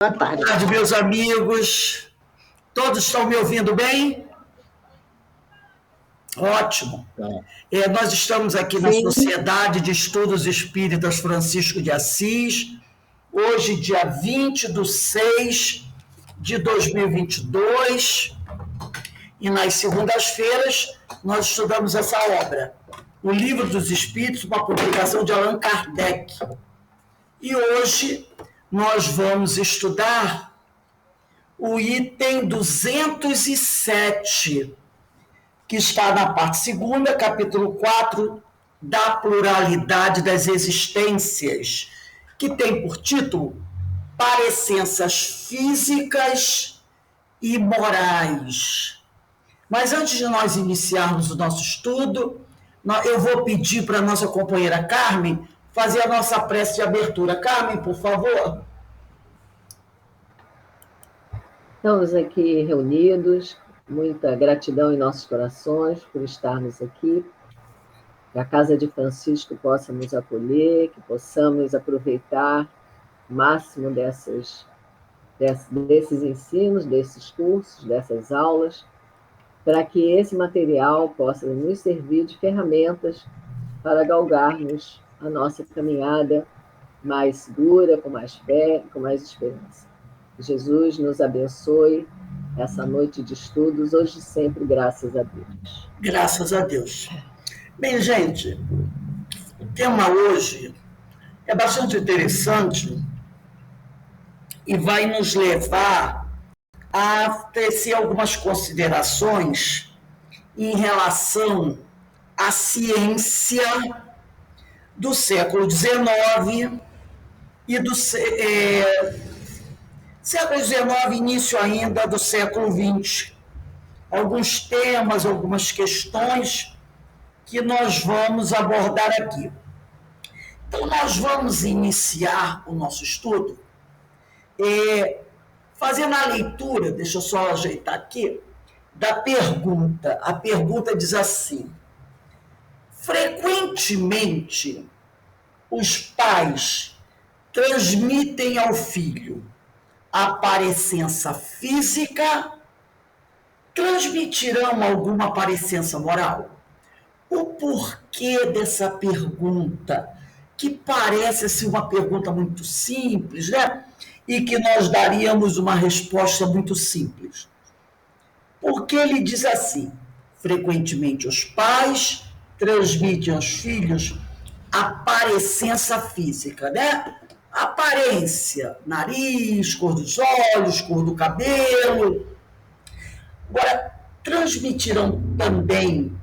Boa tarde. Boa tarde, meus amigos. Todos estão me ouvindo bem? Ótimo. Nós estamos aqui na Sim, Sociedade de Estudos Espíritas Francisco de Assis, hoje, dia 20/6/2022, e nas segundas-feiras nós estudamos essa obra, O Livro dos Espíritos, uma publicação de Allan Kardec. E hoje nós vamos estudar o item 207, que está na parte segunda, capítulo 4, da pluralidade das existências, que tem por título Parecenças Físicas e Morais. Mas antes de nós iniciarmos o nosso estudo, eu vou pedir para a nossa companheira Carmen fazer a nossa prece de abertura. Carmen, por favor. estamos aqui reunidos, muita gratidão em nossos corações por estarmos aqui, que a Casa de Francisco possa nos acolher, que possamos aproveitar o máximo desses ensinos, desses cursos, dessas aulas, para que esse material possa nos servir de ferramentas para galgarmos a nossa caminhada mais segura, com mais fé, com mais esperança. Jesus nos abençoe essa noite de estudos, hoje e sempre, graças a Deus. Graças a Deus. Bem, gente, o tema hoje é bastante interessante e vai nos levar a tecer algumas considerações em relação à ciência do século XIX e do século XIX, início ainda do século XX. Alguns temas, algumas questões que nós vamos abordar aqui. Então, nós vamos iniciar o nosso estudo fazendo a leitura, deixa eu só ajeitar aqui, da pergunta. A pergunta diz assim: frequentemente os pais transmitem ao filho a parecença física, transmitirão alguma parecença moral? O porquê dessa pergunta, que parece assim, uma pergunta muito simples, né? E que nós daríamos uma resposta muito simples. Porque ele diz assim: frequentemente os pais transmitem aos filhos a parecença física, né? Aparência, nariz, cor dos olhos, cor do cabelo. Agora, transmitirão também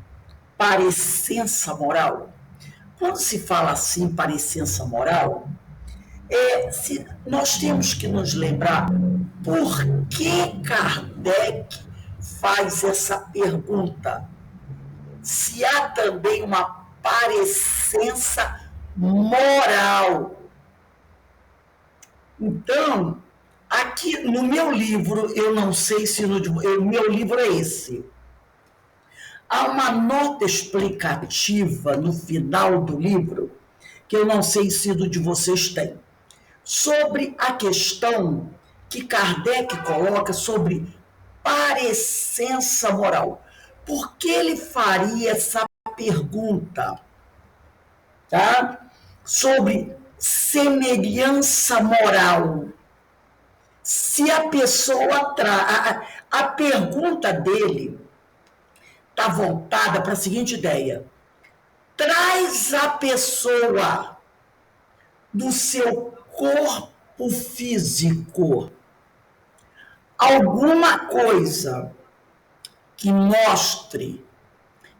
parecença moral? Quando se fala assim, parecença moral, nós temos que nos lembrar por que Kardec faz essa pergunta. Se há também uma parecença moral. Então, aqui no meu livro, eu não sei se o meu livro é esse. Há uma nota explicativa no final do livro, que eu não sei se do de vocês tem, sobre a questão que Kardec coloca sobre parecença moral. Por que ele faria essa pergunta, tá? Sobre semelhança moral? Se a pessoa a pergunta dele está voltada para a seguinte ideia: traz a pessoa do seu corpo físico alguma coisa que mostre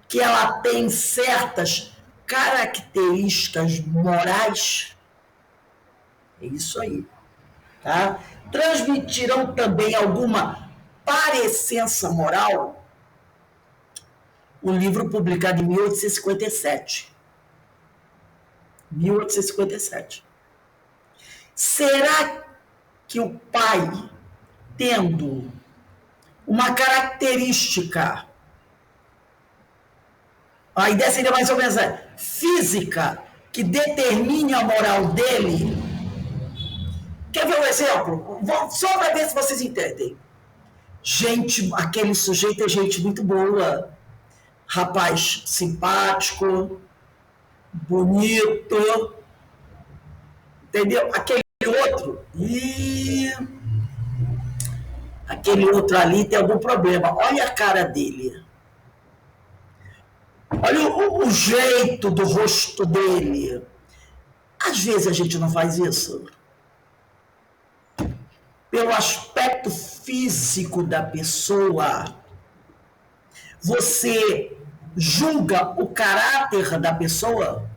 que ela tem certas características morais? É isso aí, tá? Transmitirão também alguma parecença moral? O livro publicado em 1857. 1857. Será que o pai, tendo uma característica, a ideia seria mais ou menos física, que determine a moral dele, Quer ver um exemplo? Só para ver se vocês entendem. Gente, aquele sujeito é gente muito boa. Rapaz simpático, bonito, entendeu? Aquele outro ali tem algum problema. Olha a cara dele. Olha o jeito do rosto dele. Às vezes a gente não faz isso. Pelo aspecto físico da pessoa, você julga o caráter da pessoa?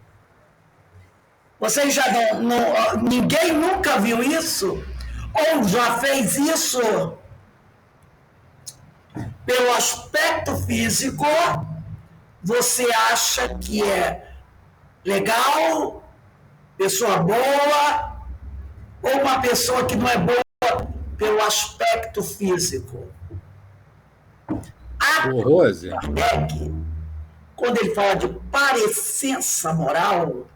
Você já ninguém nunca viu isso? Ou já fez isso? Pelo aspecto físico, você acha que é legal, pessoa boa, ou uma pessoa que não é boa pelo aspecto físico? Rose, Kardec, quando ele fala de parecença moral,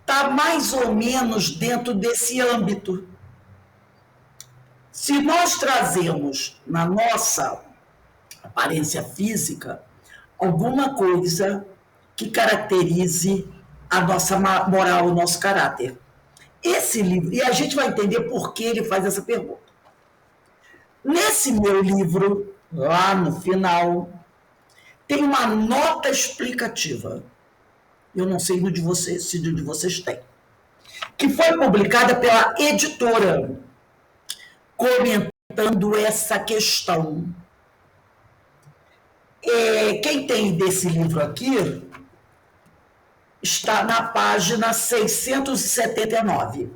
está mais ou menos dentro desse âmbito. Se nós trazemos na nossa aparência física alguma coisa que caracterize a nossa moral, o nosso caráter. Esse livro, e a gente vai entender por que ele faz essa pergunta. Nesse meu livro, lá no final, tem uma nota explicativa. Eu não sei se o de vocês tem. Que foi publicada pela editora, comentando essa questão. Quem tem desse livro aqui está na página 679.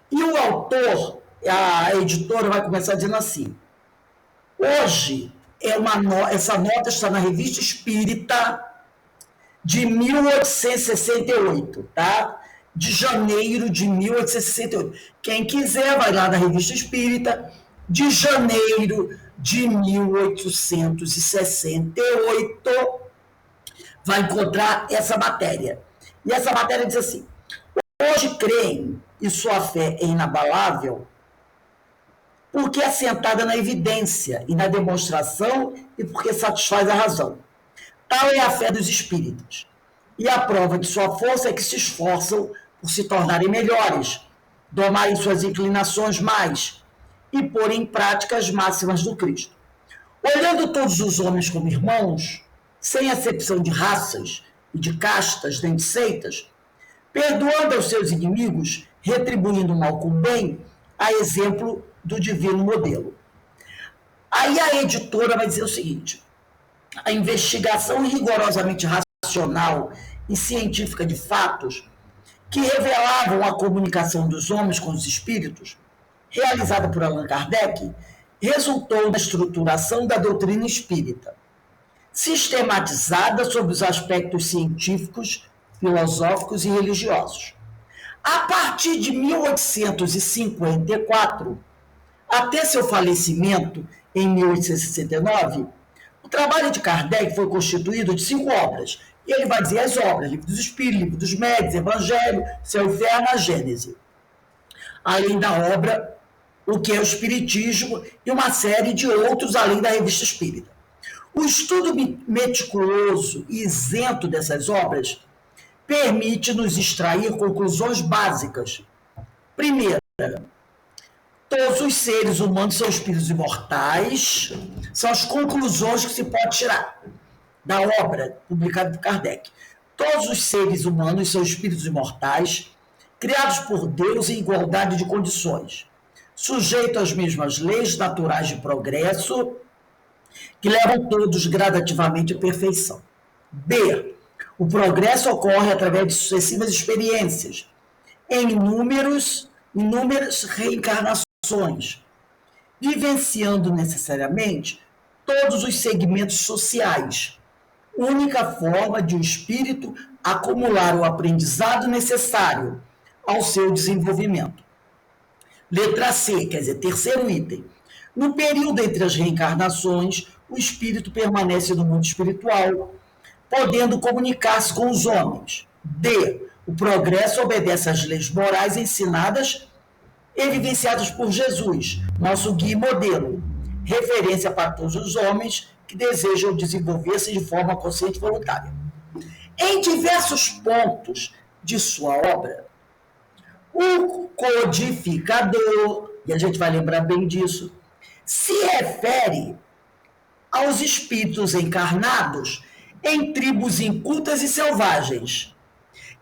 E o autor, a editora vai começar dizendo assim: hoje, essa nota está na Revista Espírita de 1868, tá? De janeiro de 1868. Quem quiser, vai lá na Revista Espírita, de janeiro de 1868, vai encontrar essa matéria. E essa matéria diz assim: hoje creem, e sua fé é inabalável, porque é assentada na evidência e na demonstração e porque satisfaz a razão. Tal é a fé dos espíritas. E a prova de sua força é que se esforçam por se tornarem melhores, domarem suas inclinações mais e pôr em prática as máximas do Cristo. Olhando todos os homens como irmãos, sem acepção de raças e de castas nem de seitas, perdoando aos seus inimigos, retribuindo o mal com o bem, a exemplo do divino modelo. Aí a editora vai dizer o seguinte: a investigação rigorosamente racional e científica de fatos que revelavam a comunicação dos homens com os espíritos, realizada por Allan Kardec, resultou na estruturação da doutrina espírita, sistematizada sobre os aspectos científicos, filosóficos e religiosos. A partir de 1854, até seu falecimento em 1869, o trabalho de Kardec foi constituído de 5 obras. E ele vai dizer as obras: Livro dos Espíritos, Livro dos Médiuns, Evangelho, Céu e Inferno, a Gênese. Além da obra O que é o Espiritismo e uma série de outros, além da Revista Espírita. O estudo meticuloso e isento dessas obras permite-nos extrair conclusões básicas. Primeira, todos os seres humanos são espíritos imortais, são as conclusões que se pode tirar da obra publicada por Kardec. Todos os seres humanos são espíritos imortais, criados por Deus em igualdade de condições, sujeitos às mesmas leis naturais de progresso, que levam todos gradativamente à perfeição. B. O progresso ocorre através de sucessivas experiências, em inúmeras reencarnações, vivenciando necessariamente todos os segmentos sociais, única forma de um espírito acumular o aprendizado necessário ao seu desenvolvimento. Letra C, quer dizer, terceiro item. No período entre as reencarnações, o espírito permanece no mundo espiritual, podendo comunicar-se com os homens. D. O progresso obedece às leis morais ensinadas e vivenciadas por Jesus, nosso guia e modelo, referência para todos os homens que desejam desenvolver-se de forma consciente e voluntária. Em diversos pontos de sua obra, o codificador, e a gente vai lembrar bem disso, se refere aos espíritos encarnados em tribos incultas e selvagens,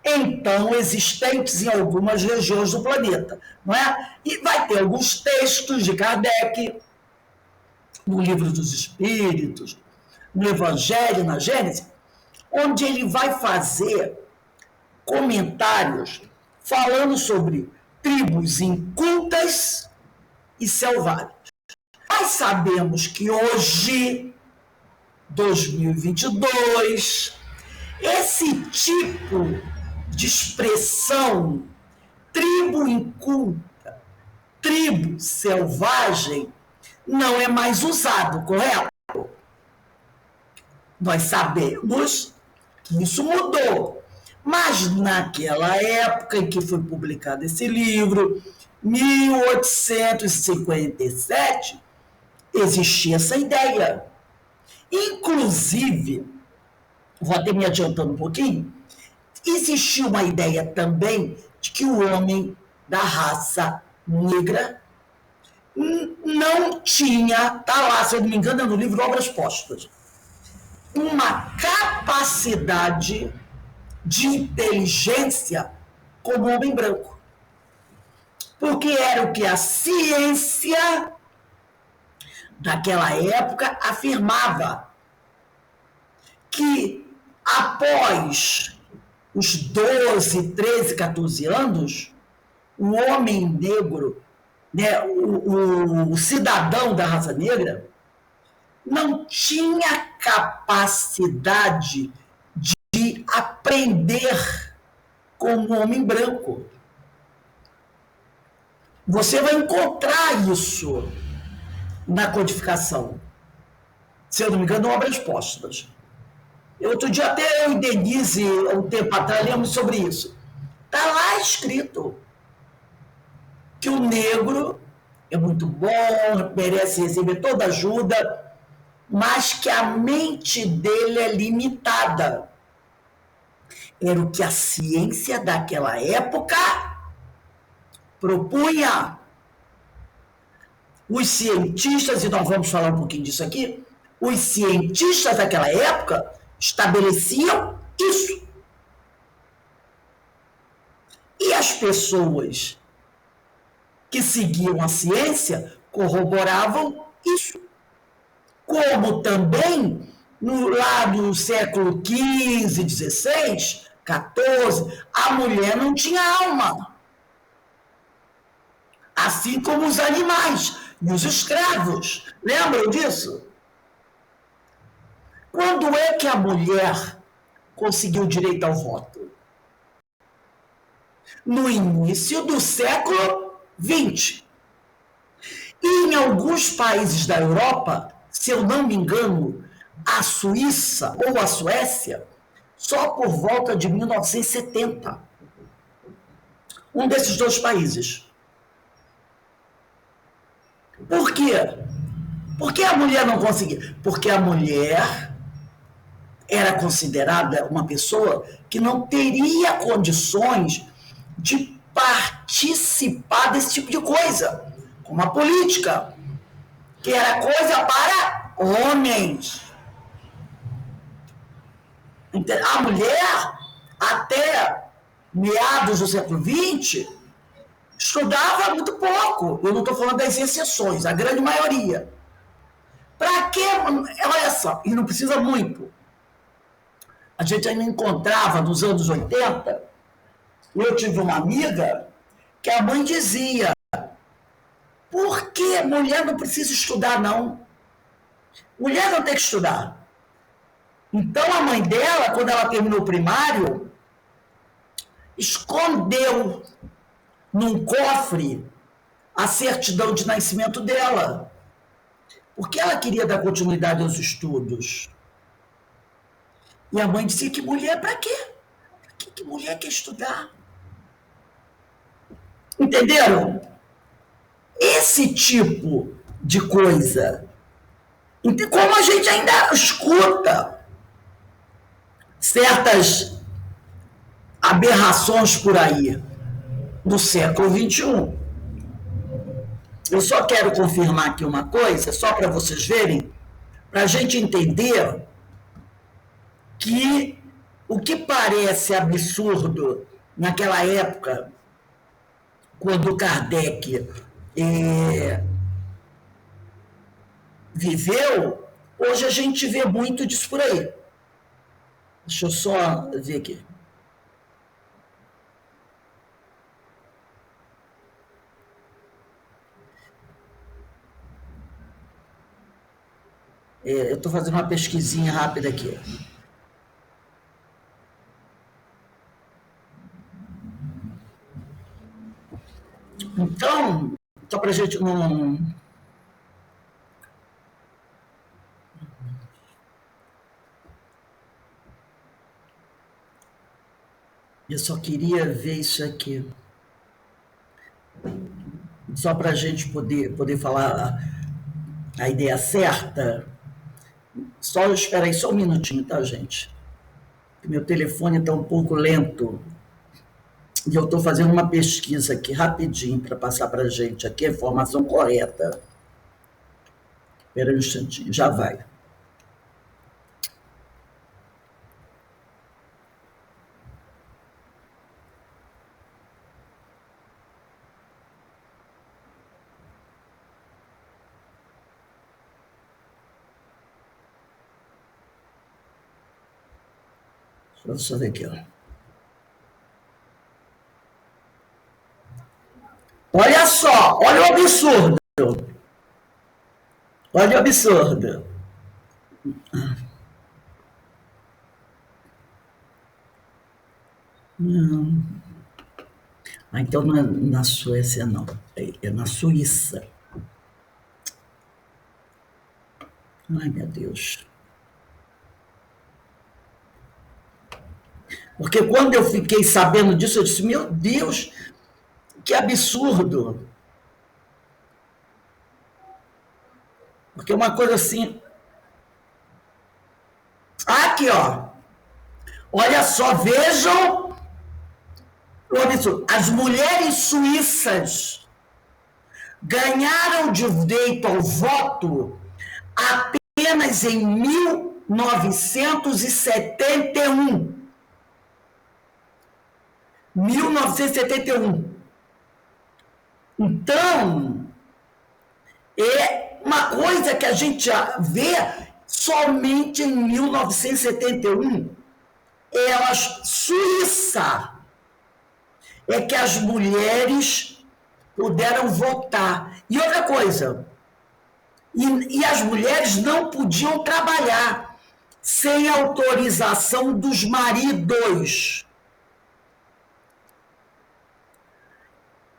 então existentes em algumas regiões do planeta, não é? E vai ter alguns textos de Kardec, no Livro dos Espíritos, no Evangelho, na Gênesis, onde ele vai fazer comentários falando sobre tribos incultas e selvagens. Nós sabemos que hoje, 2022, esse tipo de expressão, tribo inculta, tribo selvagem, não é mais usado, correto? Nós sabemos que isso mudou, mas naquela época em que foi publicado esse livro, 1857, existia essa ideia. Inclusive, vou até me adiantando um pouquinho, existia uma ideia também de que o homem da raça negra não tinha, está lá, se eu não me engano, é no livro Obras Póstumas, uma capacidade de inteligência como homem branco. Porque era o que a ciência daquela época afirmava, que após os 12, 13, 14 anos, o homem negro, né, o cidadão da raça negra, não tinha capacidade de aprender como homem branco. Você vai encontrar isso na codificação. Se eu não me engano, Obras Póstumas. Outro dia até eu e Denise, um tempo atrás, lemos sobre isso. Está lá escrito que o negro é muito bom, merece receber toda ajuda, mas que a mente dele é limitada. Era o que a ciência daquela época propunha. Os cientistas, e nós vamos falar um pouquinho disso aqui, os cientistas daquela época estabeleciam isso. E as pessoas que seguiam a ciência corroboravam isso. Como também, lá no século XV, XVI, XIV, a mulher não tinha alma. Assim como os animais e os escravos. Lembram disso? Quando é que a mulher conseguiu direito ao voto? No início do século XX. E em alguns países da Europa, se eu não me engano, a Suíça ou a Suécia, só por volta de 1970. Um desses dois países. Por quê? Por que a mulher não conseguia? Porque a mulher era considerada uma pessoa que não teria condições de participar desse tipo de coisa, como a política, que era coisa para homens. A mulher, até meados do século XX, estudava muito pouco. Eu não estou falando das exceções, a grande maioria. Para quê? Olha só, e não precisa muito. A gente ainda encontrava nos anos 80, eu tive uma amiga que a mãe dizia: por que mulher não precisa estudar, não? Mulher não tem que estudar. Então a mãe dela, quando ela terminou o primário, escondeu num cofre a certidão de nascimento dela. Porque ela queria dar continuidade aos estudos. E a mãe dizia que mulher para quê? que mulher quer estudar? Entenderam? Esse tipo de coisa. Como a gente ainda escuta certas aberrações por aí no século XXI. Eu só quero confirmar aqui uma coisa, só para vocês verem, para a gente entender que o que parece absurdo naquela época, quando Kardec viveu, hoje a gente vê muito disso por aí. Deixa eu só ver aqui. Eu estou fazendo uma pesquisinha rápida aqui. Então, só para a gente não... Eu só queria ver isso aqui. Só para a gente poder falar a ideia certa. Espera aí só um minutinho, tá, gente? Meu telefone está um pouco lento. E eu estou fazendo uma pesquisa aqui rapidinho para passar para a gente aqui a informação correta. Espera um instantinho, já vai. Deixa eu ver aqui, ó. Olha só, olha o absurdo. Olha o absurdo. Então não é na Suécia, não. É na Suíça. Ai, meu Deus. Porque quando eu fiquei sabendo disso, eu disse, meu Deus, que absurdo. Porque uma coisa assim... Aqui, ó. Olha só, vejam o absurdo. As mulheres suíças ganharam direito ao voto apenas em 1971. 1971. Então, é uma coisa que a gente já vê somente em 1971. Suíça é que as mulheres puderam votar. E outra coisa, e as mulheres não podiam trabalhar sem autorização dos maridos.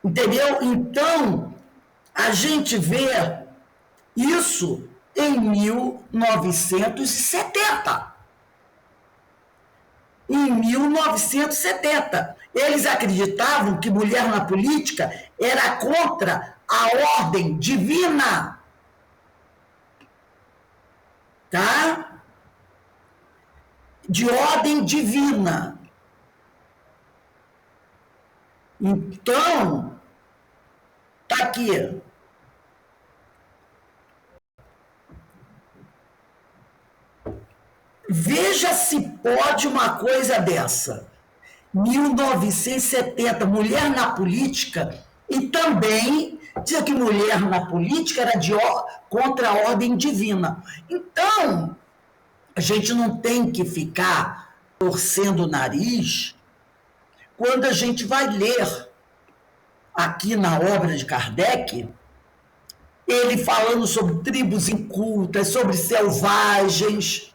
Entendeu? Então, a gente vê isso em 1970. Em 1970. Eles acreditavam que mulher na política era contra a ordem divina. Tá? De ordem divina. Então, tá aqui. Veja se pode uma coisa dessa. 1970, mulher na política, e também dizia que mulher na política era contra a ordem divina. Então, a gente não tem que ficar torcendo o nariz quando a gente vai ler aqui na obra de Kardec, ele falando sobre tribos incultas, sobre selvagens,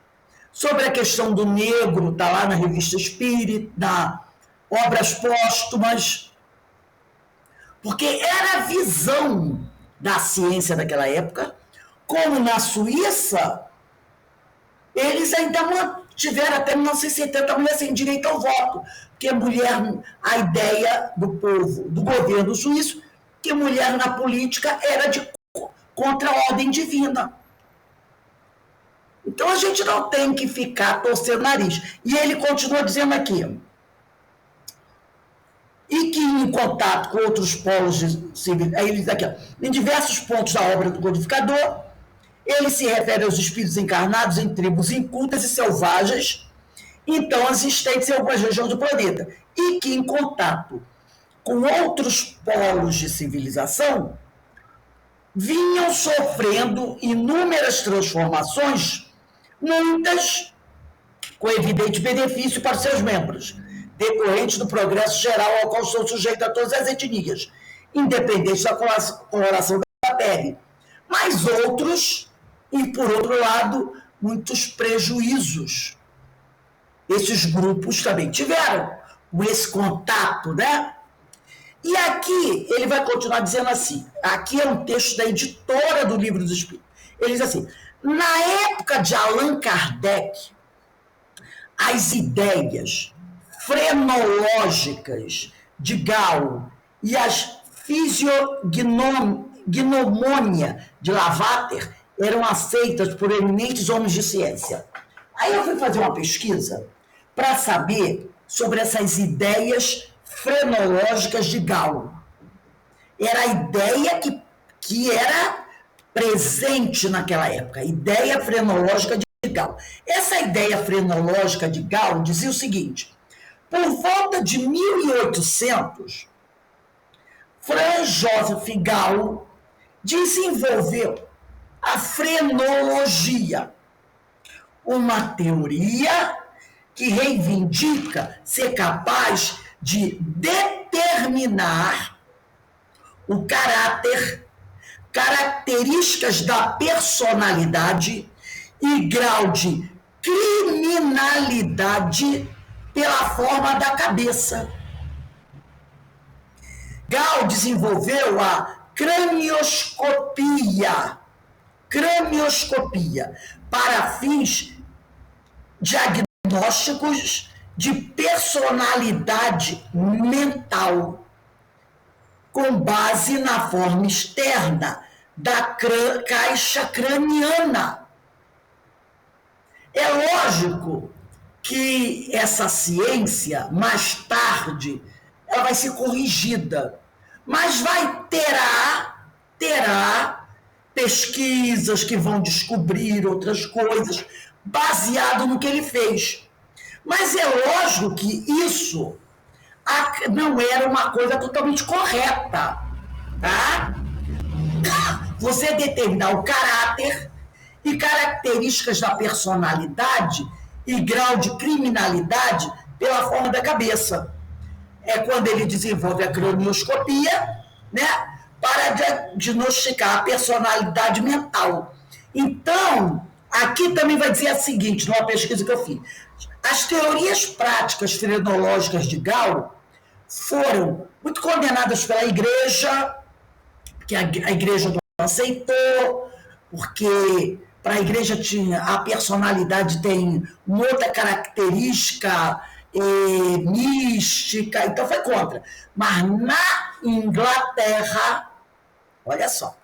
sobre a questão do negro, está lá na Revista Espírita, Obras Póstumas, porque era a visão da ciência daquela época, como na Suíça, eles ainda tiveram até 1970 a mulher sem direito ao voto, porque a ideia do povo, do governo suíço, que mulher na política era contra a ordem divina. Então a gente não tem que ficar torcendo o nariz. E ele continua dizendo aqui, e que em contato com outros polos civis, aí ele diz aqui, em diversos pontos da obra do codificador, ele se refere aos espíritos encarnados em tribos incultas e selvagens, então existentes em algumas regiões do planeta, e que em contato com outros polos de civilização, vinham sofrendo inúmeras transformações, muitas com evidente benefício para seus membros, decorrentes do progresso geral ao qual são sujeitos a todas as etnias, independente da coloração da pele. Mas outros, e por outro lado, muitos prejuízos. Esses grupos também tiveram esse contato, né? E aqui ele vai continuar dizendo assim, aqui é um texto da editora do Livro dos Espíritos. Ele diz assim, na época de Allan Kardec, as ideias frenológicas de Gao e as fisiognomônia de Lavater eram aceitas por eminentes homens de ciência. Aí eu fui fazer uma pesquisa para saber sobre essas ideias frenológicas de Gao. Era a ideia que era presente naquela época, a ideia frenológica de Gao. Essa ideia frenológica de Gao dizia o seguinte, por volta de 1800, Franz Joseph Gao desenvolveu a frenologia, uma teoria que reivindica ser capaz de determinar o caráter, características da personalidade e grau de criminalidade pela forma da cabeça. Gao desenvolveu a cranioscopia para fins diagnósticos de personalidade mental, com base na forma externa da caixa craniana. É lógico que essa ciência, mais tarde, ela vai ser corrigida, mas terá pesquisas que vão descobrir outras coisas, baseado no que ele fez. Mas é lógico que isso não era uma coisa totalmente correta, tá? Você determinar o caráter e características da personalidade e grau de criminalidade pela forma da cabeça. É quando ele desenvolve a cranioscopia, né, para diagnosticar a personalidade mental. Então, aqui também vai dizer o seguinte, numa pesquisa que eu fiz, as teorias práticas frenológicas de Gao foram muito condenadas pela igreja, que a igreja não aceitou, porque para a igreja a personalidade tem uma outra característica mística, então foi contra. Mas na Inglaterra, olha só,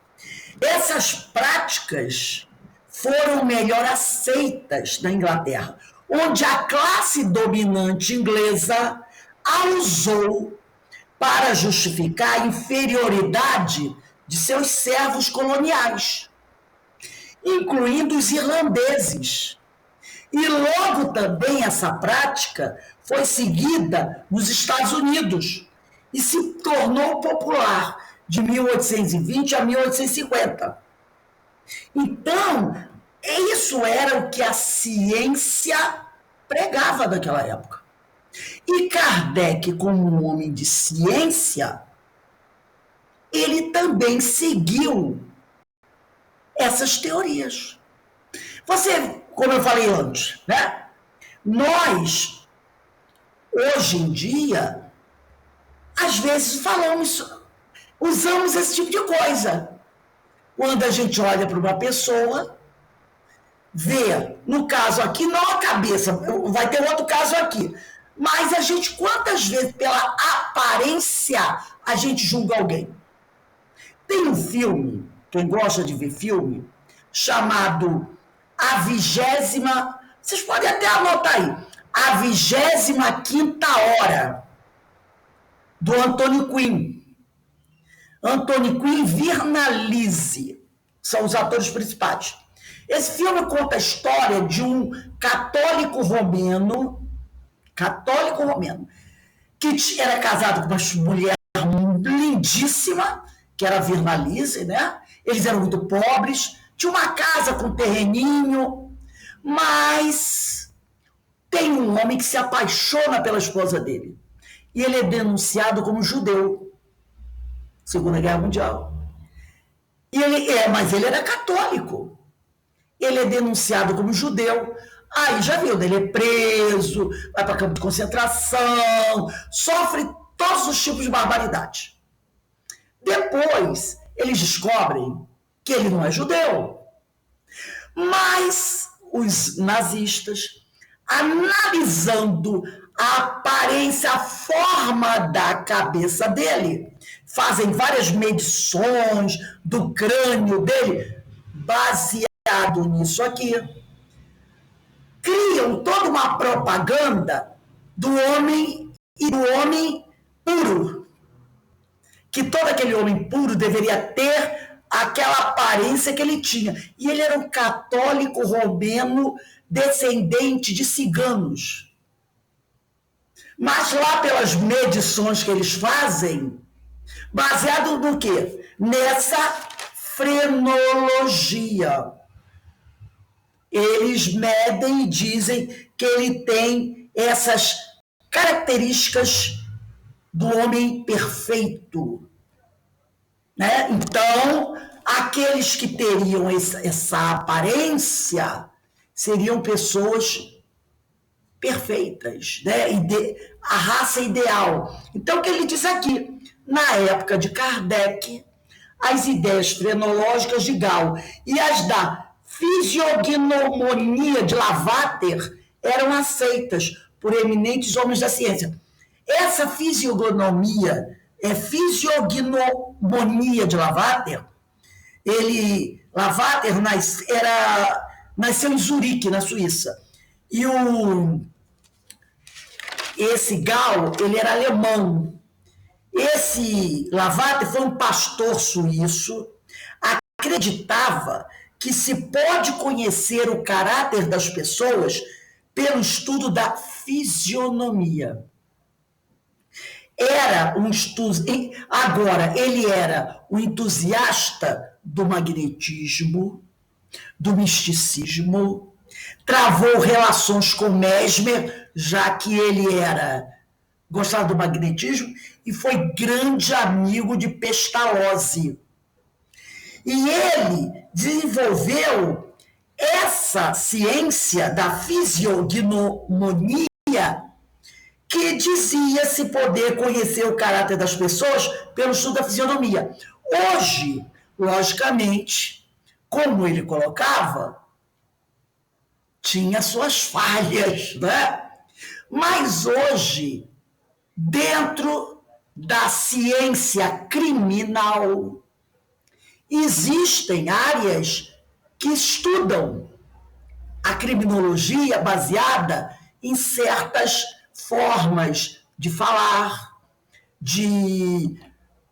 essas práticas foram melhor aceitas na Inglaterra, onde a classe dominante inglesa a usou para justificar a inferioridade de seus servos coloniais, incluindo os irlandeses. E logo também essa prática foi seguida nos Estados Unidos e se tornou popular de 1820 a 1850. Então, isso era o que a ciência pregava naquela época. E Kardec, como um homem de ciência, ele também seguiu essas teorias. Você, como eu falei antes, né? Nós, hoje em dia, às vezes usamos esse tipo de coisa. Quando a gente olha para uma pessoa, vê, no caso aqui, não a cabeça, vai ter outro caso aqui, mas a gente, quantas vezes, pela aparência, a gente julga alguém? Tem um filme, quem gosta de ver filme, chamado A Vigésima, vocês podem até anotar aí, A 25ª Hora, do Anthony Quinn. Anthony Quinn e Virna Lisi são os atores principais. Esse filme conta a história de um católico romeno, que era casado com uma mulher lindíssima, que era a Virna Lisi, né? Eles eram muito pobres, tinha uma casa com um terreninho, mas tem um homem que se apaixona pela esposa dele. E ele é denunciado como judeu, Segunda Guerra Mundial. Mas ele era católico. Ele é denunciado como judeu. Aí já viu, ele é preso, vai para campo de concentração, sofre todos os tipos de barbaridade. Depois, eles descobrem que ele não é judeu. Mas os nazistas, analisando a aparência, a forma da cabeça dele, fazem várias medições do crânio dele, baseado nisso aqui, criam toda uma propaganda do homem e do homem puro, que todo aquele homem puro deveria ter aquela aparência que ele tinha. E ele era um católico romeno descendente de ciganos. Mas lá pelas medições que eles fazem, baseado no quê? Nessa frenologia. Eles medem e dizem que ele tem essas características do homem perfeito. Né? Então, aqueles que teriam essa aparência seriam pessoas perfeitas, né? A raça ideal. Então, o que ele diz aqui? Na época de Kardec, as ideias frenológicas de Gall e as da fisiognomonia de Lavater eram aceitas por eminentes homens da ciência. Essa fisiognomonia de Lavater, Lavater nasceu em Zurique, na Suíça. E esse Gall, ele era alemão. Esse Lavater foi um pastor suíço, acreditava que se pode conhecer o caráter das pessoas pelo estudo da fisionomia. Era um estudo. Agora, ele era um entusiasta do magnetismo, do misticismo, travou relações com Mesmer, já que ele gostava do magnetismo, e foi grande amigo de Pestalozzi. E ele desenvolveu essa ciência da fisiognomonia, que dizia se poder conhecer o caráter das pessoas pelo estudo da fisionomia. Hoje, logicamente, como ele colocava, tinha suas falhas, né? Mas hoje, dentro da ciência criminal, existem áreas que estudam a criminologia baseada em certas formas de falar,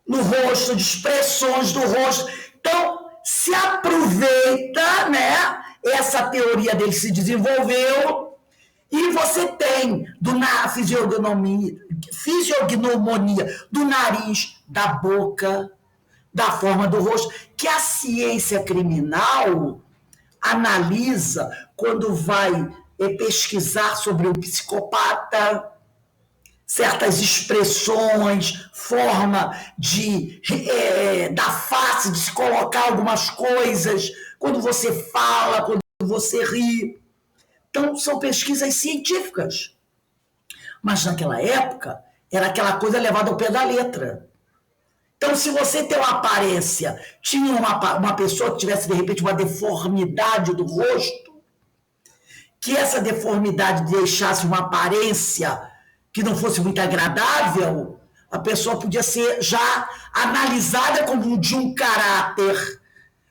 no rosto, de expressões do rosto. Então, se aproveita, né? Essa teoria dele se desenvolveu e você tem na fisiognomonia do nariz, da boca, da forma do rosto, que a ciência criminal analisa quando vai pesquisar sobre um psicopata, certas expressões, forma da face, de se colocar algumas coisas, quando você fala, quando você ri. Então, são pesquisas científicas. Mas naquela época, era aquela coisa levada ao pé da letra. Então, se você tem uma aparência, tinha uma pessoa que tivesse, de repente, uma deformidade do rosto, que essa deformidade deixasse uma aparência que não fosse muito agradável, a pessoa podia ser já analisada como de um caráter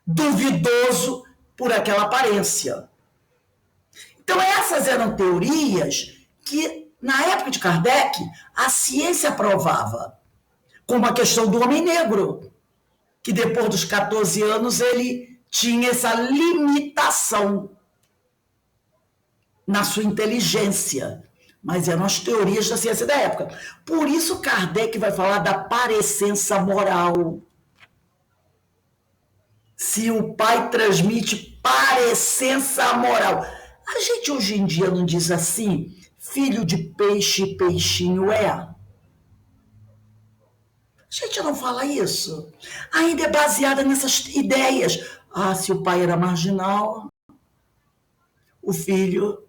duvidoso por aquela aparência. Então, essas eram teorias que, na época de Kardec, a ciência aprovava, como a questão do homem negro, que depois dos 14 anos ele tinha essa limitação na sua inteligência, mas eram as teorias da ciência da época. Por isso Kardec vai falar da parecença moral. Se o pai transmite parecença moral. A gente hoje em dia não diz assim, filho de peixe, peixinho é. A gente não fala isso. Ainda é baseada nessas ideias. Ah, se o pai era marginal, o filho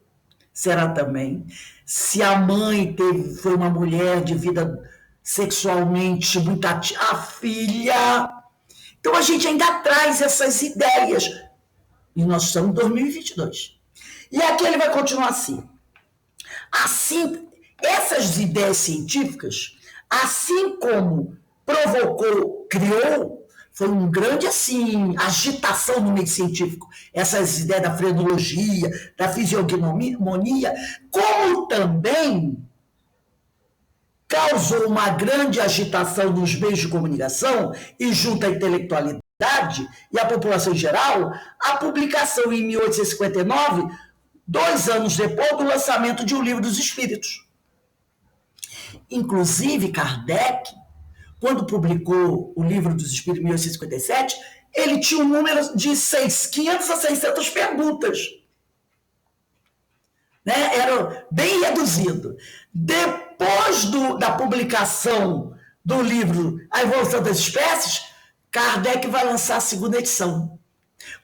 será também. Se a mãe foi uma mulher de vida sexualmente muito ativa, a filha. Então a gente ainda traz essas ideias. E nós estamos em 2022. E aqui ele vai continuar assim. Assim, essas ideias científicas, assim como provocou, criou, foi um grande assim, agitação no meio científico, essas ideias da frenologia, da fisiognomonia, como também causou uma grande agitação nos meios de comunicação e junto à intelectualidade e à população em geral, a publicação em 1859, 2 anos depois do lançamento de O Livro dos Espíritos. Inclusive, Kardec, quando publicou O Livro dos Espíritos em 1857, ele tinha um número de 500 a 600 perguntas. Né? Era bem reduzido. Depois da publicação do livro A Evolução das Espécies, Kardec vai lançar a segunda edição.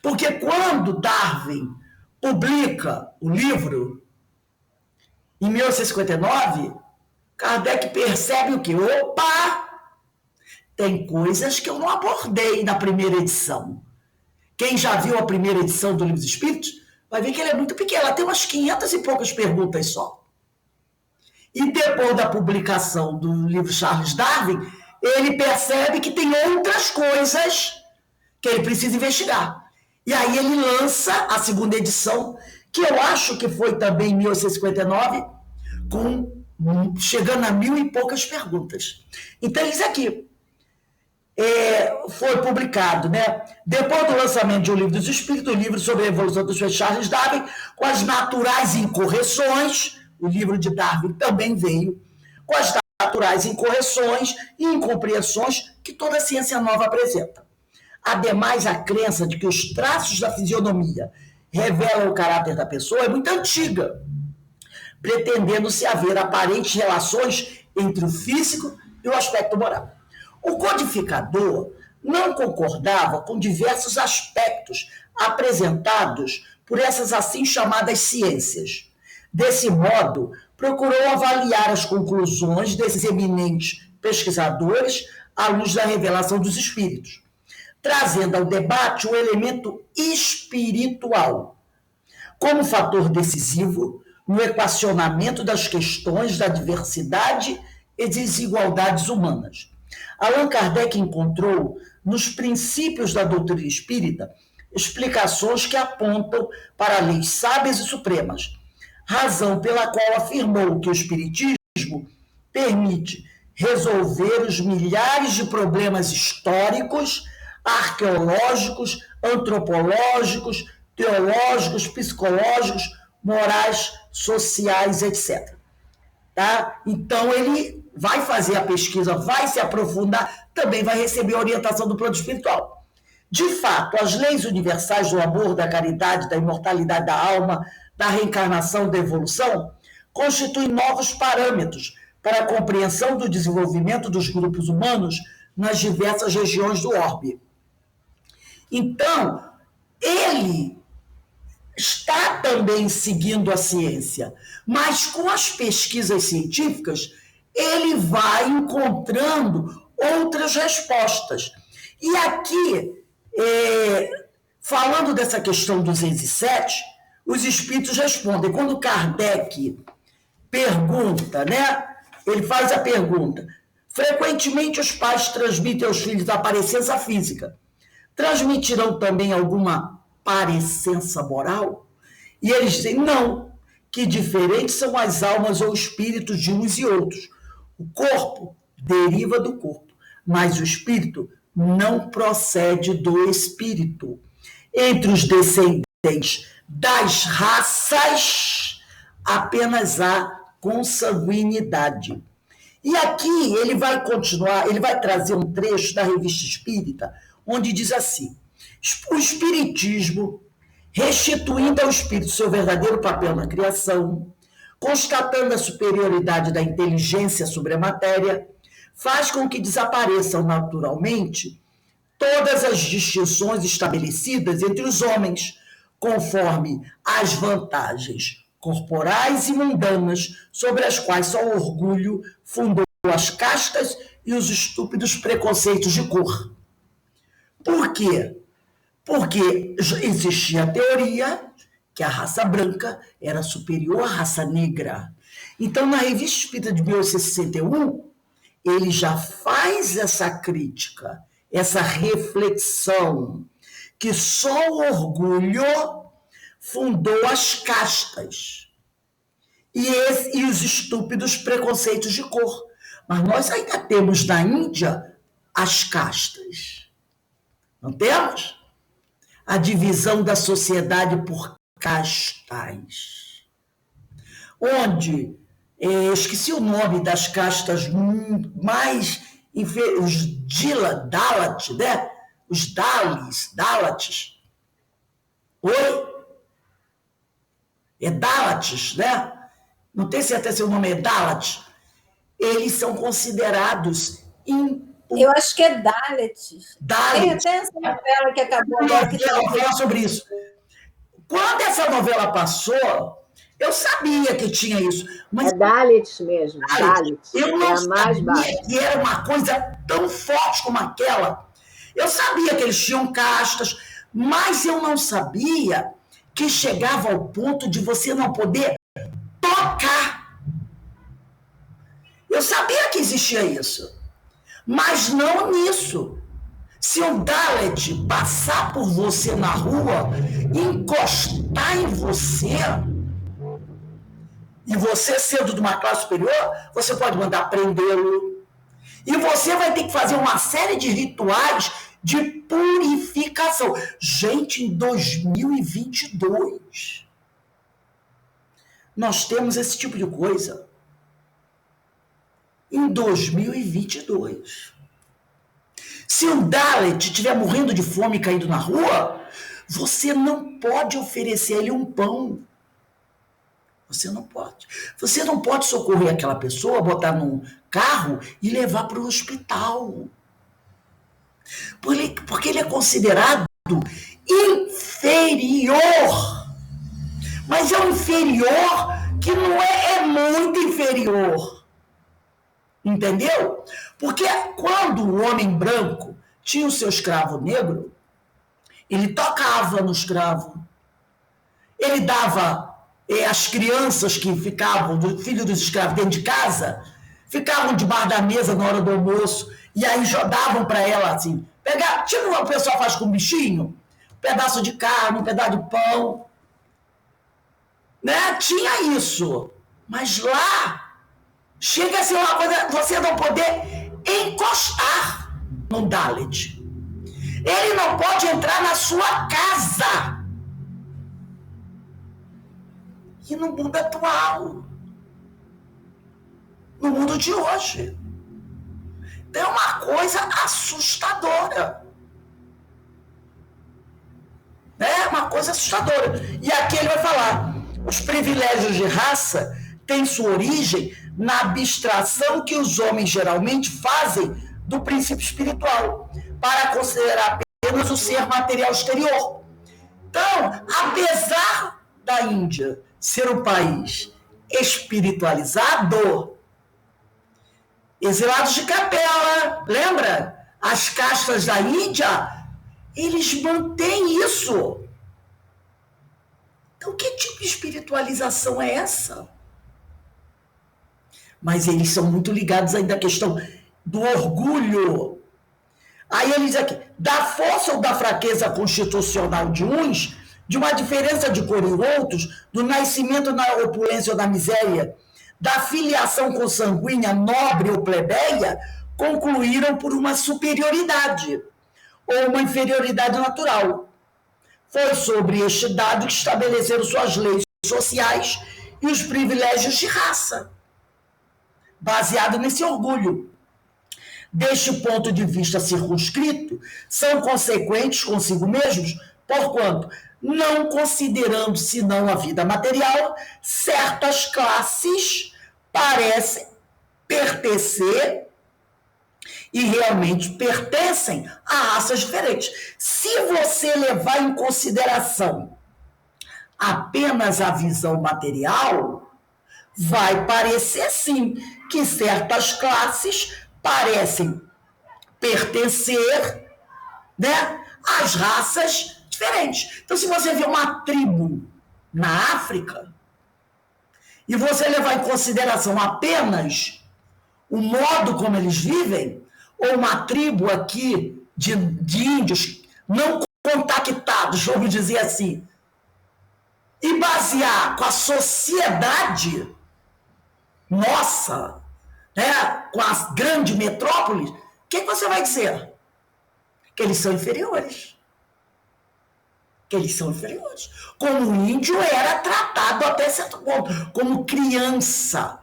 Porque quando Darwin publica o livro, em 1859, Kardec percebe o quê? Opa! Tem coisas que eu não abordei na primeira edição. Quem já viu a primeira edição do Livro dos Espíritos vai ver que ele é muito pequeno. Ela tem umas 500 e poucas perguntas só. E depois da publicação do livro Charles Darwin, ele percebe que tem outras coisas que ele precisa investigar. E aí ele lança a segunda edição, que eu acho que foi também em 1859, chegando a 1000 e poucas perguntas. Então, isso aqui foi publicado, né? Depois do lançamento de O Livro dos Espíritos, o livro sobre a evolução dos Charles Darwin, com as naturais incorreções, o livro de Darwin também veio, com as naturais incorreções e incompreensões que toda a ciência nova apresenta. Ademais, a crença de que os traços da fisionomia revelam o caráter da pessoa é muito antiga, pretendendo-se haver aparentes relações entre o físico e o aspecto moral. O codificador não concordava com diversos aspectos apresentados por essas assim chamadas ciências. Desse modo, procurou avaliar as conclusões desses eminentes pesquisadores à luz da revelação dos espíritos, trazendo ao debate o elemento espiritual como fator decisivo no equacionamento das questões da diversidade e desigualdades humanas. Allan Kardec encontrou nos princípios da doutrina espírita explicações que apontam para leis sábias e supremas, razão pela qual afirmou que o espiritismo permite resolver os milhares de problemas históricos, arqueológicos, antropológicos, teológicos, psicológicos, morais, sociais, etc. Tá? Então, ele vai fazer a pesquisa, vai se aprofundar, também vai receber a orientação do plano espiritual. De fato, as leis universais do amor, da caridade, da imortalidade da alma, da reencarnação, da evolução, constituem novos parâmetros para a compreensão do desenvolvimento dos grupos humanos nas diversas regiões do orbe. Então, ele está também seguindo a ciência, mas com as pesquisas científicas, ele vai encontrando outras respostas. E aqui, falando dessa questão 207, os espíritos respondem. Quando Kardec pergunta, né? Ele faz a pergunta. Frequentemente os pais transmitem aos filhos a parecença física. Transmitirão também alguma parecença moral? E eles dizem, não, que diferentes são as almas ou espíritos de uns e outros. O corpo deriva do corpo, mas o espírito não procede do espírito. Entre os descendentes das raças, apenas há consanguinidade. E aqui ele vai continuar, ele vai trazer um trecho da Revista Espírita, onde diz assim: o Espiritismo, restituindo ao espírito seu verdadeiro papel na criação, constatando a superioridade da inteligência sobre a matéria, faz com que desapareçam naturalmente todas as distinções estabelecidas entre os homens, conforme as vantagens corporais e mundanas sobre as quais só o orgulho fundou as castas e os estúpidos preconceitos de cor. Por quê? Porque existia a teoria que a raça branca era superior à raça negra. Então, na Revista Espírita de 1861, ele já faz essa crítica, essa reflexão, que só o orgulho fundou as castas e os estúpidos preconceitos de cor. Mas nós ainda temos na Índia as castas. Não temos? A divisão da sociedade por castas. Onde, esqueci o nome das castas mais os Dalat, né? Os Dalates. Oi? É Dalates, né? Não tenho certeza se o nome é Dalat. Eles são considerados eu acho que é Dalet. Tem até essa novela que acabou agora. Que eu vou falar sobre isso. Quando essa novela passou, eu sabia que tinha isso. Mas é Dalit mesmo, Dalit. Eu não sabia que era uma coisa tão forte como aquela. Eu sabia que eles tinham castas, mas eu não sabia que chegava ao ponto de você não poder tocar. Eu sabia que existia isso, mas não nisso. Se um Dalet passar por você na rua, encostar em você, e você sendo de uma classe superior, você pode mandar prendê-lo. E você vai ter que fazer uma série de rituais de purificação. Gente, em 2022, nós temos esse tipo de coisa. Em 2022. Se um Dalet estiver morrendo de fome e caído na rua, você não pode oferecer a ele um pão. Você não pode. Você não pode socorrer aquela pessoa, botar num carro e levar para o hospital. Porque ele é considerado inferior. Mas é um inferior que não é muito inferior. Entendeu? Porque quando o homem branco tinha o seu escravo negro, ele tocava no escravo. Ele dava as crianças que ficavam, filho dos escravos dentro de casa, ficavam debaixo da mesa na hora do almoço e aí jogavam para ela assim, pegar, tipo o pessoal faz com bichinho, um pedaço de carne, um pedaço de pão. Né? Tinha isso. Mas lá chega a ser uma coisa, você não poder encostar no Dalet. Ele não pode entrar na sua casa. E no mundo atual, no mundo de hoje, é uma coisa assustadora. É uma coisa assustadora. E aqui ele vai falar, os privilégios de raça têm sua origem na abstração que os homens geralmente fazem do princípio espiritual, para considerar apenas o ser material exterior. Então, apesar da Índia ser um país espiritualizado, exilados de capela, lembra? As castas da Índia, eles mantêm isso. Então, que tipo de espiritualização é essa? Mas eles são muito ligados ainda à questão do orgulho. Aí ele diz aqui, da força ou da fraqueza constitucional de uns, de uma diferença de cor em outros, do nascimento na opulência ou na miséria, da filiação consanguínea, nobre ou plebeia, concluíram por uma superioridade ou uma inferioridade natural. Foi sobre este dado que estabeleceram suas leis sociais e os privilégios de raça, baseado nesse orgulho. Deste ponto de vista circunscrito, são consequentes consigo mesmos, porquanto, não considerando senão a vida material, certas classes parecem pertencer e realmente pertencem a raças diferentes. Se você levar em consideração apenas a visão material, vai parecer sim que certas classes parecem pertencer, né, às raças diferentes. Então, se você vê uma tribo na África e você levar em consideração apenas o modo como eles vivem, ou uma tribo aqui de índios não contactados, vamos dizer assim, e basear com a sociedade nossa, né, com as grandes metrópoles, o que você vai dizer? Que eles são inferiores. Que eles são inferiores. Como o índio era tratado até certo ponto, como criança.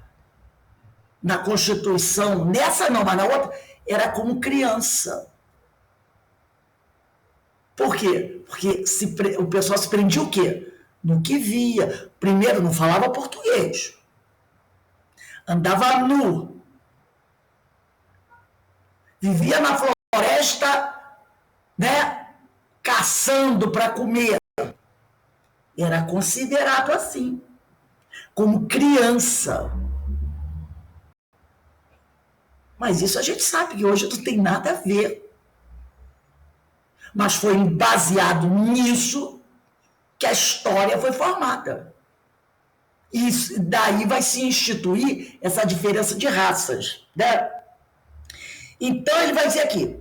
Na Constituição, nessa não, mas na outra, era como criança. Por quê? Porque o pessoal se prendia o quê? No que via. Primeiro, não falava português. Andava nu. Vivia na floresta, né, caçando para comer. Era considerado assim, como criança. Mas isso a gente sabe que hoje não tem nada a ver. Mas foi baseado nisso que a história foi formada. E daí vai se instituir essa diferença de raças, né? Então ele vai dizer aqui,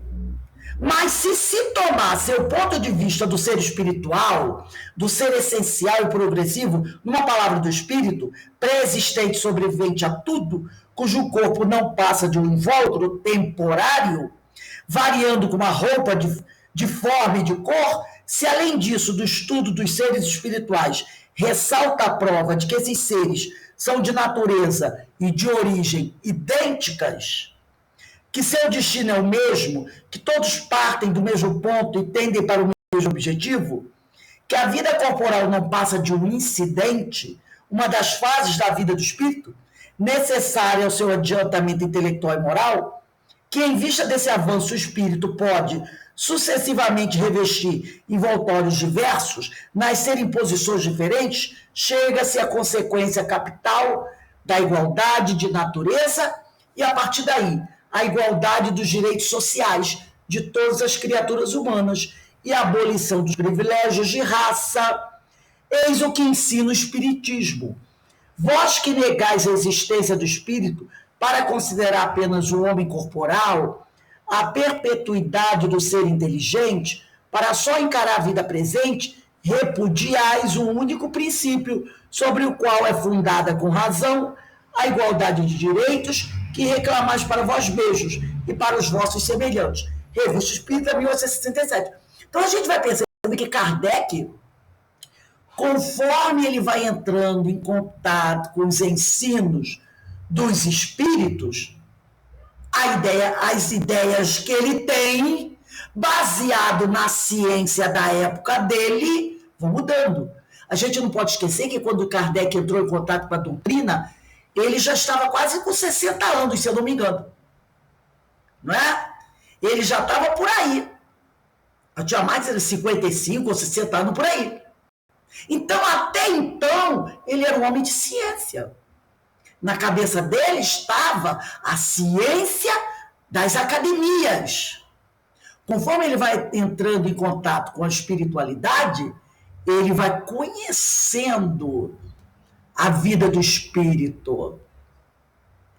mas se tomar seu ponto de vista do ser espiritual, do ser essencial e progressivo, numa palavra do espírito, pré-existente, sobrevivente a tudo, cujo corpo não passa de um invólucro temporário, variando com uma roupa de forma e de cor, se além disso, do estudo dos seres espirituais, ressalta a prova de que esses seres são de natureza e de origem idênticas, que seu destino é o mesmo, que todos partem do mesmo ponto e tendem para o mesmo objetivo, que a vida corporal não passa de um incidente, uma das fases da vida do espírito, necessária ao seu adiantamento intelectual e moral, que em vista desse avanço o espírito pode sucessivamente revestir envoltórios diversos, nascer em posições diferentes, chega-se à consequência capital da igualdade de natureza e, a partir daí, a igualdade dos direitos sociais de todas as criaturas humanas e a abolição dos privilégios de raça. Eis o que ensina o Espiritismo. Vós que negais a existência do espírito para considerar apenas o homem corporal, a perpetuidade do ser inteligente, para só encarar a vida presente, repudiais um único princípio sobre o qual é fundada com razão a igualdade de direitos que reclamais para vós mesmos e para os vossos semelhantes. Revista Espírita, 1867. Então a gente vai perceber que Kardec, conforme ele vai entrando em contato com os ensinos dos espíritos, as ideias que ele tem, baseado na ciência da época dele, vão mudando. A gente não pode esquecer que quando Kardec entrou em contato com a doutrina, ele já estava quase com 60 anos, se eu não me engano. Não é? Ele já estava por aí. Eu tinha mais de 55 ou 60 anos por aí. Então, até então, ele era um homem de ciência. Na cabeça dele estava a ciência das academias. Conforme ele vai entrando em contato com a espiritualidade, ele vai conhecendo a vida do espírito,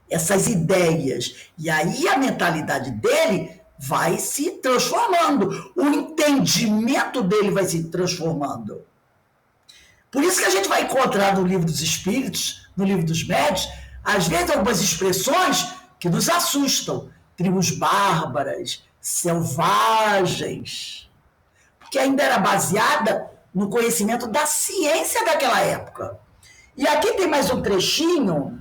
essas ideias. E aí a mentalidade dele vai se transformando, o entendimento dele vai se transformando. Por isso que a gente vai encontrar no livro dos espíritos, no livro dos médiuns, às vezes algumas expressões que nos assustam. Tribos bárbaras, selvagens, porque ainda era baseada no conhecimento da ciência daquela época. E aqui tem mais um trechinho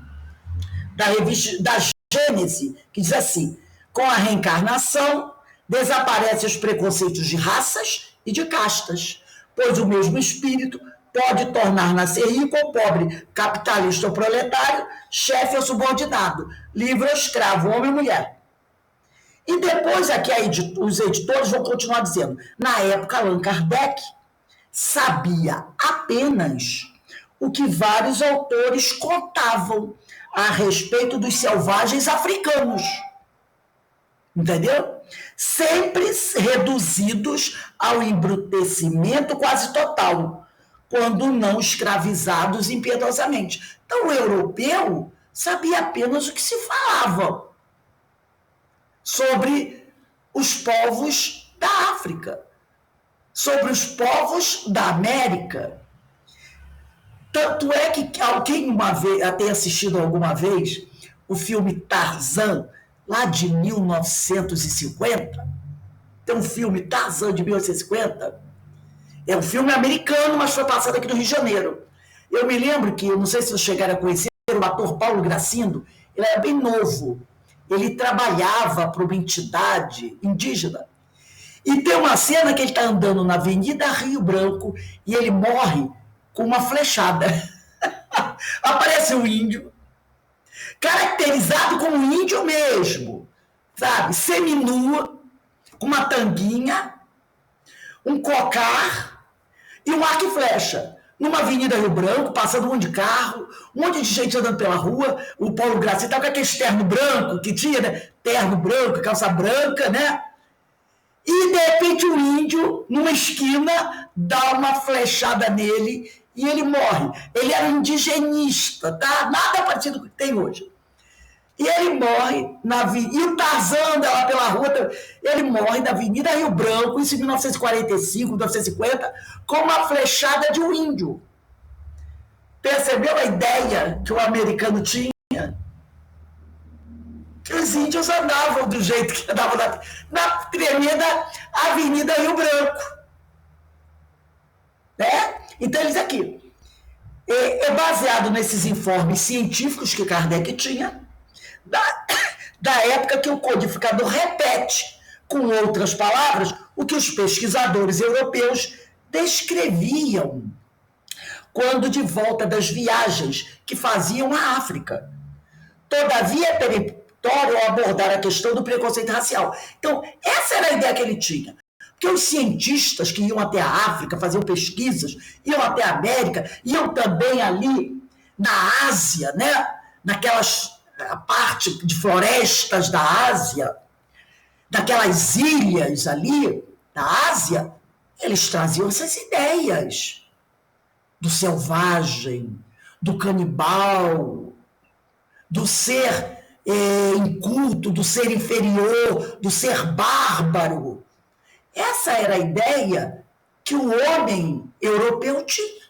da revista da Gênese, que diz assim: com a reencarnação, desaparecem os preconceitos de raças e de castas, pois o mesmo espírito pode tornar nascer rico ou pobre, capitalista ou proletário, chefe ou subordinado, livre ou escravo, homem ou mulher. E depois aqui os editores vão continuar dizendo: na época, Allan Kardec sabia apenas o que vários autores contavam a respeito dos selvagens africanos. Entendeu? Sempre reduzidos ao embrutecimento quase total, quando não escravizados impiedosamente. Então, o europeu sabia apenas o que se falava sobre os povos da África, sobre os povos da América. Tanto é que alguém uma vez, tenha assistido alguma vez o filme Tarzan, lá de 1950. Tem um filme Tarzan de 1950. É um filme americano, mas foi passado aqui no Rio de Janeiro. Eu me lembro que, não sei se vocês chegaram a conhecer, o ator Paulo Gracindo, ele era bem novo. Ele trabalhava para uma entidade indígena. E tem uma cena que ele está andando na Avenida Rio Branco e ele morre com uma flechada. Aparece um índio, caracterizado como um índio mesmo, sabe? Seminua, com uma tanguinha, um cocar e um arco e flecha. Numa Avenida Rio Branco, passando um monte de carro, um monte de gente andando pela rua. O Paulo Gracindo estava com aquele terno branco que tinha, né? Terno branco, calça branca, né? E, de repente, o índio, numa esquina, dá uma flechada nele e ele morre. Ele era um indigenista, tá? Nada parecido com o que tem hoje. E ele morre na avenida. E o Tarzan anda lá pela rua. Ele morre na Avenida Rio Branco, isso em 1945, 1950, com uma flechada de um índio. Percebeu a ideia que o americano tinha? Que os índios andavam do jeito que andavam na tremenda Avenida Rio Branco. Né? Então, eles aqui. É baseado nesses informes científicos que Kardec tinha, da época que o codificador repete, com outras palavras, o que os pesquisadores europeus descreviam quando de volta das viagens que faziam à África. Todavia, é peremptório ao abordar a questão do preconceito racial. Então, essa era a ideia que ele tinha. Porque os cientistas que iam até a África, faziam pesquisas, iam até a América, iam também ali na Ásia, né? Naquelas a parte de florestas da Ásia, daquelas ilhas ali da Ásia, eles traziam essas ideias do selvagem, do canibal, do ser inculto, do ser inferior, do ser bárbaro. Essa era a ideia que o homem europeu tinha,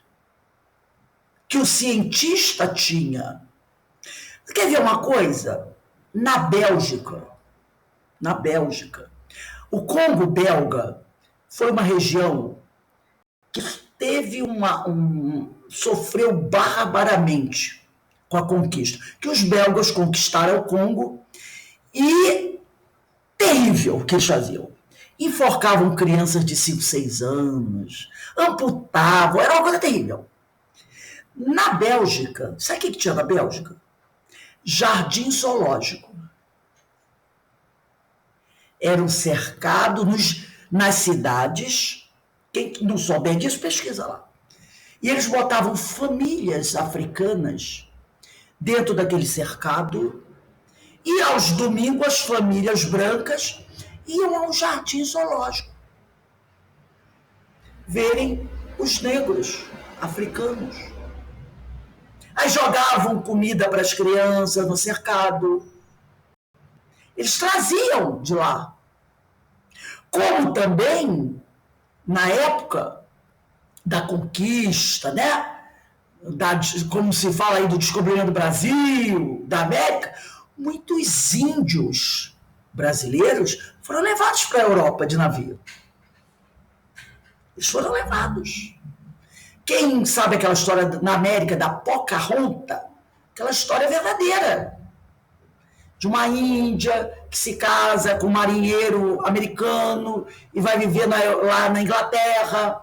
que o cientista tinha. Quer ver uma coisa? Na Bélgica, o Congo belga foi uma região que teve sofreu barbaramente com a conquista. Que os belgas conquistaram o Congo e terrível o que eles faziam. Enforcavam crianças de 5, 6 anos, amputavam, era uma coisa terrível. Na Bélgica, sabe o que tinha na Bélgica? Jardim zoológico. Eram cercados nas cidades, quem não souber disso, pesquisa lá. E eles botavam famílias africanas dentro daquele cercado, e aos domingos as famílias brancas iam ao jardim zoológico verem os negros africanos. Aí jogavam comida para as crianças no cercado. Eles traziam de lá. Como também, na época da conquista, né? Como se fala aí do descobrimento do Brasil, da América, muitos índios brasileiros foram levados para a Europa de navio. Eles foram levados. Quem sabe aquela história na América da Pocahontas? Aquela história verdadeira. De uma índia que se casa com um marinheiro americano e vai viver lá na Inglaterra.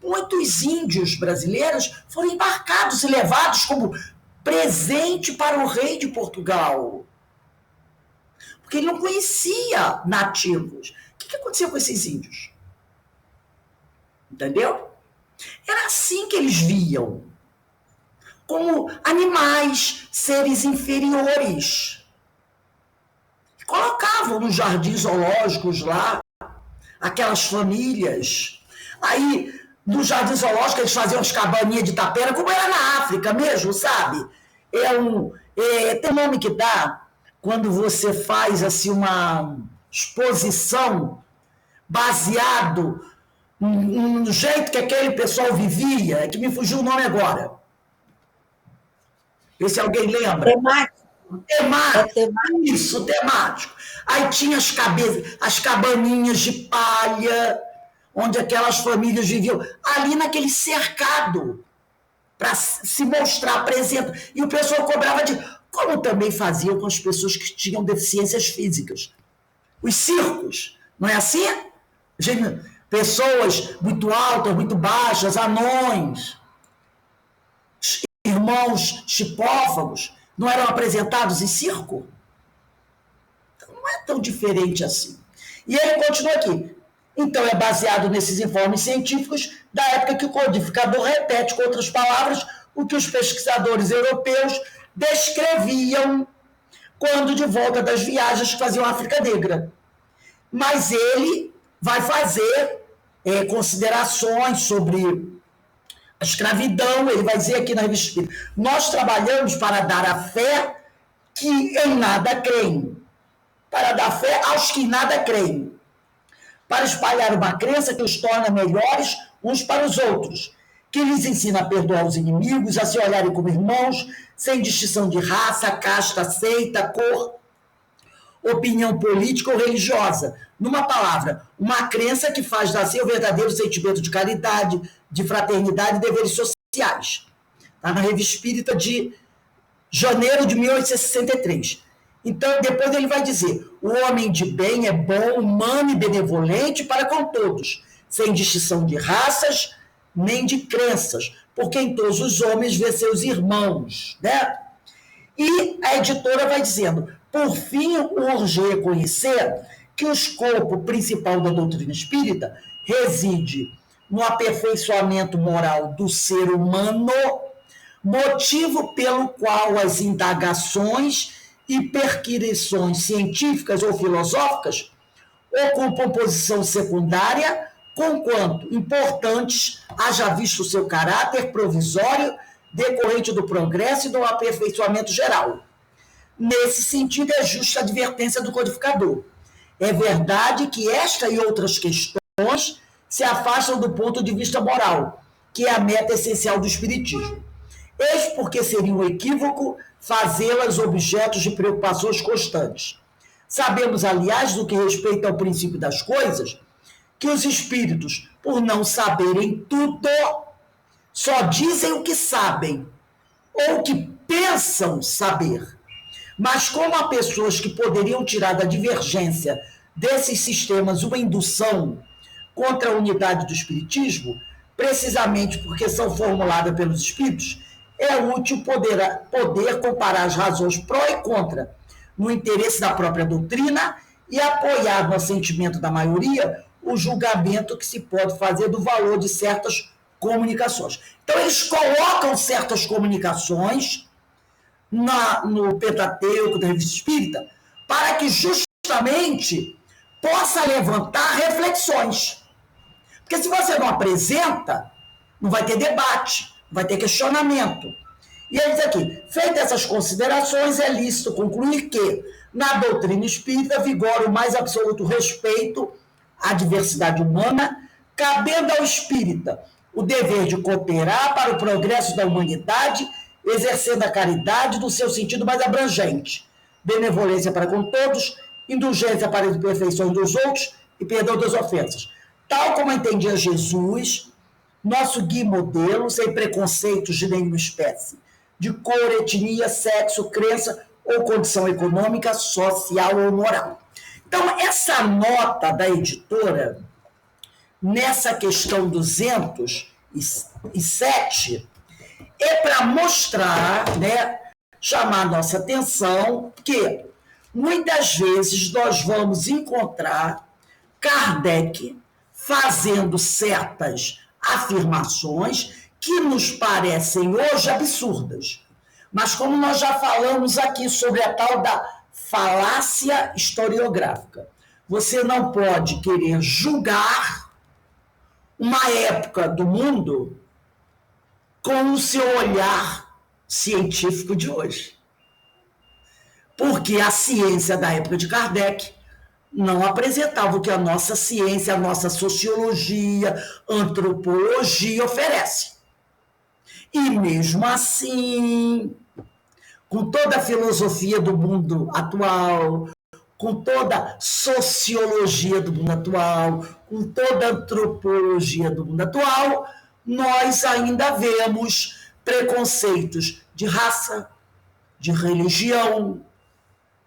Muitos índios brasileiros foram embarcados e levados como presente para o rei de Portugal. Porque ele não conhecia nativos. O que aconteceu com esses índios? Entendeu? Era assim que eles viam. Como animais, seres inferiores. Colocavam nos jardins zoológicos lá, aquelas famílias. Aí, no jardim zoológico, eles faziam as cabaninhas de tapera, como era na África mesmo, sabe? Tem nome que dá quando você faz assim, uma exposição baseado no jeito que aquele pessoal vivia, que me fugiu o nome agora. Vê se alguém lembra. Temático. Isso, temático. Aí tinha as cabaninhas de palha, onde aquelas famílias viviam, ali naquele cercado, para se mostrar presente. E o pessoal cobrava como também faziam com as pessoas que tinham deficiências físicas. Os circos, não é assim? Pessoas muito altas, muito baixas, anões, irmãos chipófagos, não eram apresentados em circo? Então, não é tão diferente assim. E ele continua aqui. Então, é baseado nesses informes científicos da época que o codificador repete, com outras palavras, o que os pesquisadores europeus descreviam quando de volta das viagens que faziam a África Negra. Mas ele vai fazer considerações sobre a escravidão. Ele vai dizer aqui na Revista Espírita: nós trabalhamos para dar a fé que em nada creem, para dar fé aos que em nada creem, para espalhar uma crença que os torna melhores uns para os outros, que lhes ensina a perdoar os inimigos, a se olharem como irmãos, sem distinção de raça, casta, seita, cor, opinião política ou religiosa. Numa palavra, uma crença que faz nascer o verdadeiro sentimento de caridade, de fraternidade e deveres sociais. Está na Revista Espírita de janeiro de 1863. Então, depois ele vai dizer: o homem de bem é bom, humano e benevolente para com todos, sem distinção de raças nem de crenças, porque em todos os homens vê seus irmãos, né? E a editora vai dizendo: por fim, urge reconhecer que o escopo principal da doutrina espírita reside no aperfeiçoamento moral do ser humano, motivo pelo qual as indagações e perquisições científicas ou filosóficas ocupam posição secundária, conquanto importantes haja visto seu caráter provisório decorrente do progresso e do aperfeiçoamento geral. Nesse sentido, é justa a advertência do codificador. É verdade que esta e outras questões se afastam do ponto de vista moral, que é a meta essencial do espiritismo. Eis porque seria um equívoco fazê-las objetos de preocupações constantes. Sabemos, aliás, do que respeita ao princípio das coisas, que os espíritos, por não saberem tudo, só dizem o que sabem, ou que pensam saber. Mas como há pessoas que poderiam tirar da divergência desses sistemas uma indução contra a unidade do espiritismo, precisamente porque são formuladas pelos espíritos, é útil poder comparar as razões pró e contra, no interesse da própria doutrina, e apoiar no assentimento da maioria o julgamento que se pode fazer do valor de certas comunicações. Então, eles colocam certas comunicações no Pentateuco da Revista Espírita para que justamente possa levantar reflexões. Porque se você não apresenta, não vai ter debate, não vai ter questionamento. E ele diz aqui, feitas essas considerações, é lícito concluir que, na doutrina espírita, vigora o mais absoluto respeito à diversidade humana, cabendo ao espírita o dever de cooperar para o progresso da humanidade, exercendo a caridade no seu sentido mais abrangente, benevolência para com todos, indulgência para as imperfeições dos outros e perdão das ofensas. Tal como entendia Jesus, nosso guia modelo, sem preconceitos de nenhuma espécie, de cor, etnia, sexo, crença ou condição econômica, social ou moral. Então, essa nota da editora, nessa questão 207, é para mostrar, né, chamar nossa atenção que muitas vezes nós vamos encontrar Kardec fazendo certas afirmações que nos parecem hoje absurdas. Mas como nós já falamos aqui sobre a tal da falácia historiográfica, você não pode querer julgar uma época do mundo com o seu olhar científico de hoje. Porque a ciência da época de Kardec não apresentava o que a nossa ciência, a nossa sociologia, antropologia oferece. E mesmo assim, com toda a filosofia do mundo atual, com toda a sociologia do mundo atual, com toda a antropologia do mundo atual, nós ainda vemos preconceitos de raça, de religião,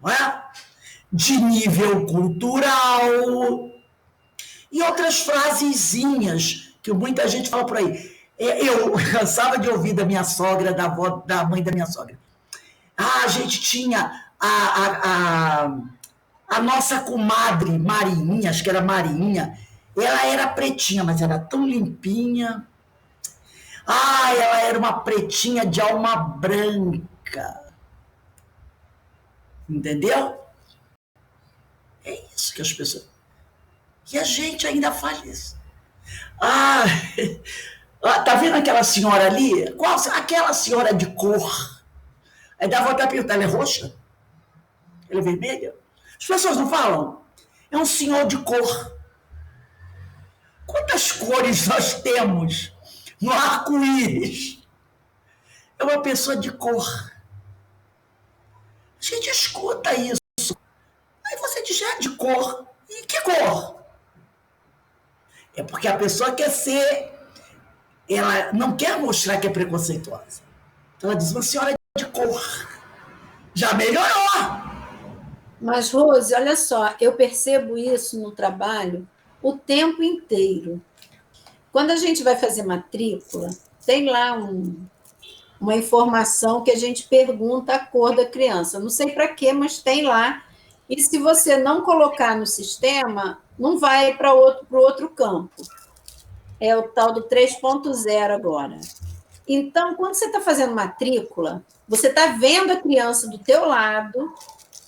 não é? De nível cultural e outras frasezinhas que muita gente fala por aí. Eu cansava de ouvir da minha sogra, da mãe da minha sogra. A gente tinha a nossa comadre Marinha, acho que era Marinha, ela era pretinha, mas era tão limpinha. Ela era uma pretinha de alma branca. Entendeu? É isso que as pessoas... E a gente ainda faz isso. Tá vendo aquela senhora ali? Qual? Aquela senhora de cor. Aí dá vontade de perguntar, ela é roxa? Ela é vermelha? As pessoas não falam? É um senhor de cor. Quantas cores nós temos no arco-íris? É uma pessoa de cor. A gente escuta isso. Aí você diz, de cor. E que cor? É porque a pessoa quer ser... Ela não quer mostrar que é preconceituosa. Então ela diz, uma senhora de cor. Já melhorou. Mas, Rose, olha só, eu percebo isso no trabalho o tempo inteiro. Quando a gente vai fazer matrícula, tem lá uma informação que a gente pergunta a cor da criança. Não sei para quê, mas tem lá. E se você não colocar no sistema, não vai para o outro campo. É o tal do 3.0 agora. Então, quando você está fazendo matrícula, você está vendo a criança do teu lado,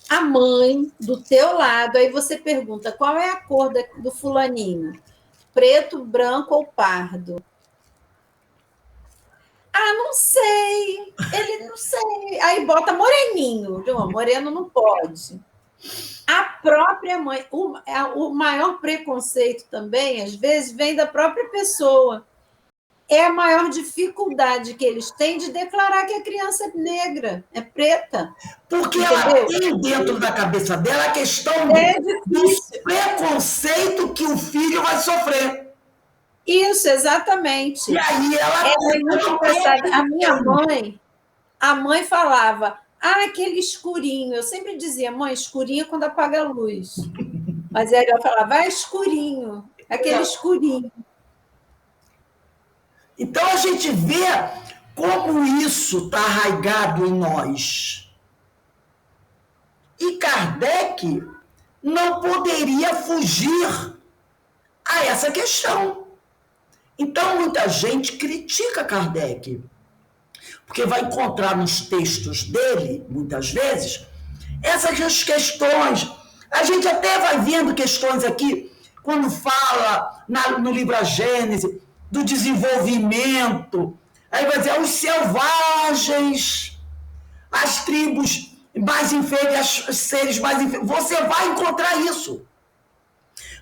a mãe do teu lado, aí você pergunta qual é a cor do fulaninho, preto, branco ou pardo? Não sei, ele não sei. Aí bota moreninho, moreno não pode. A própria mãe, o maior preconceito também, às vezes, vem da própria pessoa. É a maior dificuldade que eles têm de declarar que a criança é negra, é preta. Porque ela tem dentro da cabeça dela a questão do preconceito que o filho vai sofrer. Isso, exatamente. E aí ela... A mãe falava, aquele escurinho. Eu sempre dizia, mãe, escurinho é quando apaga a luz. Mas aí ela falava, escurinho, aquele escurinho. Então, a gente vê como isso está arraigado em nós. E Kardec não poderia fugir a essa questão. Então, muita gente critica Kardec, porque vai encontrar nos textos dele, muitas vezes, essas questões. A gente até vai vendo questões aqui, quando fala no livro A Gênese do desenvolvimento, aí vai dizer os selvagens, as tribos mais inferiores, os seres mais inferiores. Você vai encontrar isso.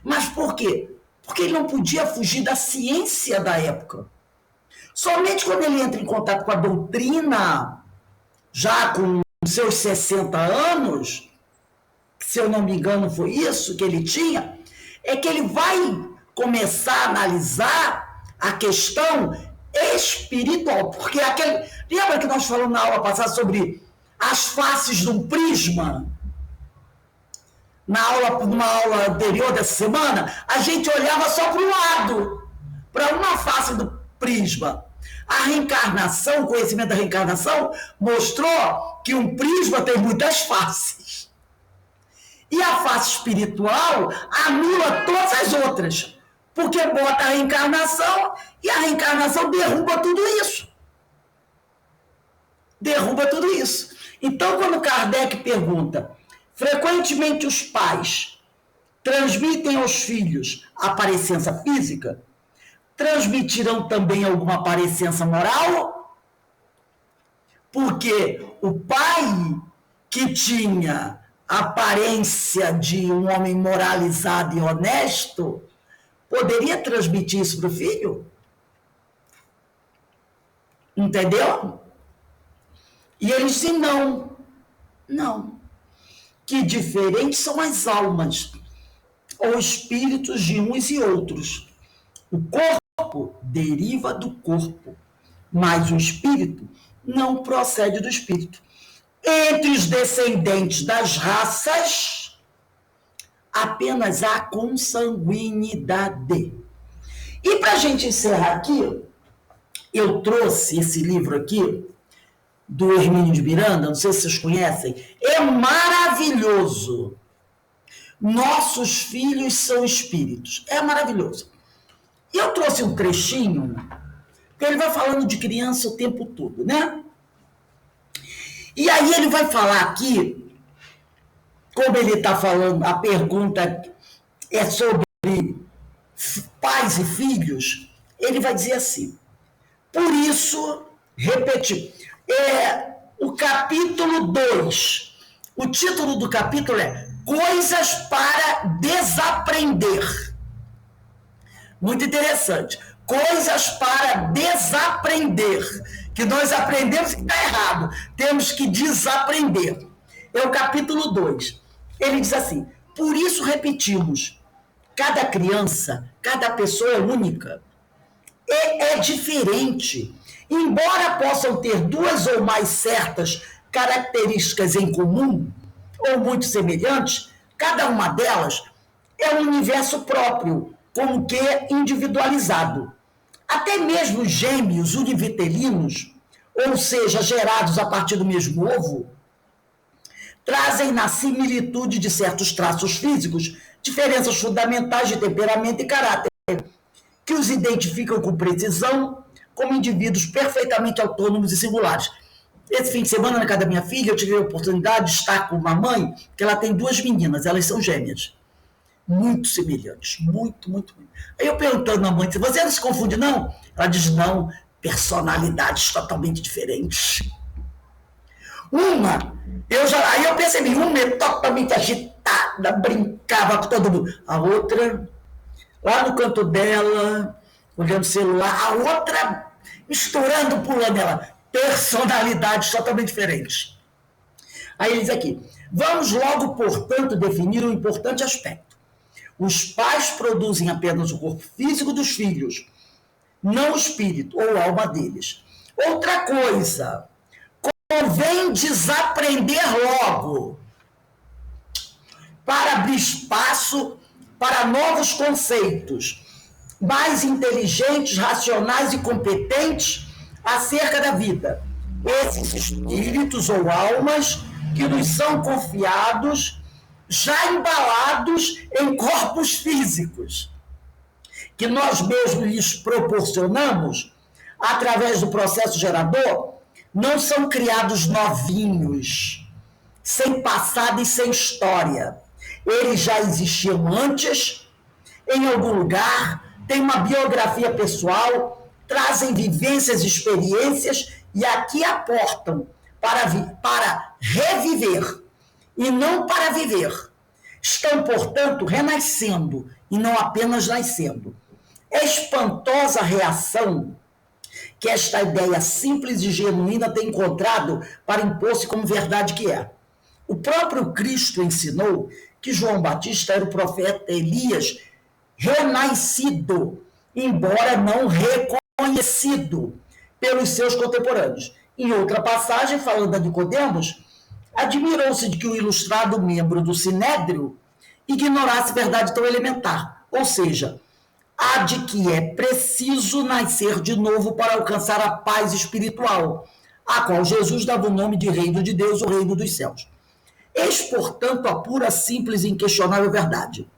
Mas por quê? Porque ele não podia fugir da ciência da época. Somente quando ele entra em contato com a doutrina, já com seus 60 anos, se eu não me engano foi isso que ele tinha, é que ele vai começar a analisar a questão espiritual. Porque lembra que nós falamos na aula passada sobre as faces de um prisma? Numa aula anterior dessa semana, a gente olhava só para um lado, para uma face do prisma. A reencarnação, o conhecimento da reencarnação, mostrou que um prisma tem muitas faces. E a face espiritual anula todas as outras, porque bota a reencarnação e a reencarnação derruba tudo isso. Derruba tudo isso. Então, quando Kardec pergunta, frequentemente os pais transmitem aos filhos a parecença física, transmitirão também alguma parecença moral? Porque o pai que tinha a aparência de um homem moralizado e honesto poderia transmitir isso para o filho? Entendeu? E ele disse não. Que diferentes são as almas ou espíritos de uns e outros. O corpo deriva do corpo, mas o espírito não procede do espírito. Entre os descendentes das raças, apenas há consanguinidade. E para a gente encerrar aqui, eu trouxe esse livro aqui, do Hermínio de Miranda, não sei se vocês conhecem, é maravilhoso. Nossos filhos são espíritos. É maravilhoso. E eu trouxe um trechinho, porque ele vai falando de criança o tempo todo, né? E aí ele vai falar aqui, como ele está falando, a pergunta é sobre pais e filhos, ele vai dizer assim, por isso, repetir, o capítulo 2, o título do capítulo é Coisas para Desaprender. Muito interessante. Coisas para desaprender. Que nós aprendemos que está errado. Temos que desaprender. É o capítulo 2. Ele diz assim, por isso repetimos, cada criança, cada pessoa é única. É diferente. Embora possam ter duas ou mais certas características em comum, ou muito semelhantes, cada uma delas é um universo próprio, como que individualizado. Até mesmo os gêmeos univitelinos, ou seja, gerados a partir do mesmo ovo, trazem na similitude de certos traços físicos diferenças fundamentais de temperamento e caráter, que os identificam com precisão como indivíduos perfeitamente autônomos e singulares. Esse fim de semana, na casa da minha filha, eu tive a oportunidade de estar com uma mãe, que ela tem duas meninas, elas são gêmeas. Muito semelhantes, muito. Aí eu perguntando à mãe, você não se confunde, não? Ela diz, não, personalidades totalmente diferentes. Aí eu percebi, uma é totalmente agitada, brincava com todo mundo. A outra, lá no canto dela, olhando o celular, a outra misturando, pulando ela. Personalidades totalmente diferentes. Aí ele diz aqui, vamos logo, portanto, definir um importante aspecto. Os pais produzem apenas o corpo físico dos filhos, não o espírito ou alma deles. Outra coisa, convém desaprender logo, para abrir espaço para novos conceitos, mais inteligentes, racionais e competentes acerca da vida. Esses espíritos ou almas que nos são confiados, já embalados em corpos físicos, que nós mesmos lhes proporcionamos, através do processo gerador, não são criados novinhos, sem passado e sem história. Eles já existiam antes em algum lugar, têm uma biografia pessoal, trazem vivências e experiências e aqui aportam para reviver e não para viver. Estão, portanto, renascendo e não apenas nascendo. É espantosa a reação que esta ideia simples e genuína tem encontrado para impor-se como verdade que é. O próprio Cristo ensinou que João Batista era o profeta Elias renascido, embora não reconhecido pelos seus contemporâneos. Em outra passagem, falando a Nicodemos, admirou-se de que o ilustrado membro do Sinédrio ignorasse verdade tão elementar, ou seja, a de que é preciso nascer de novo para alcançar a paz espiritual, a qual Jesus dava o nome de Reino de Deus, o Reino dos Céus. Eis, portanto, a pura, simples e inquestionável verdade.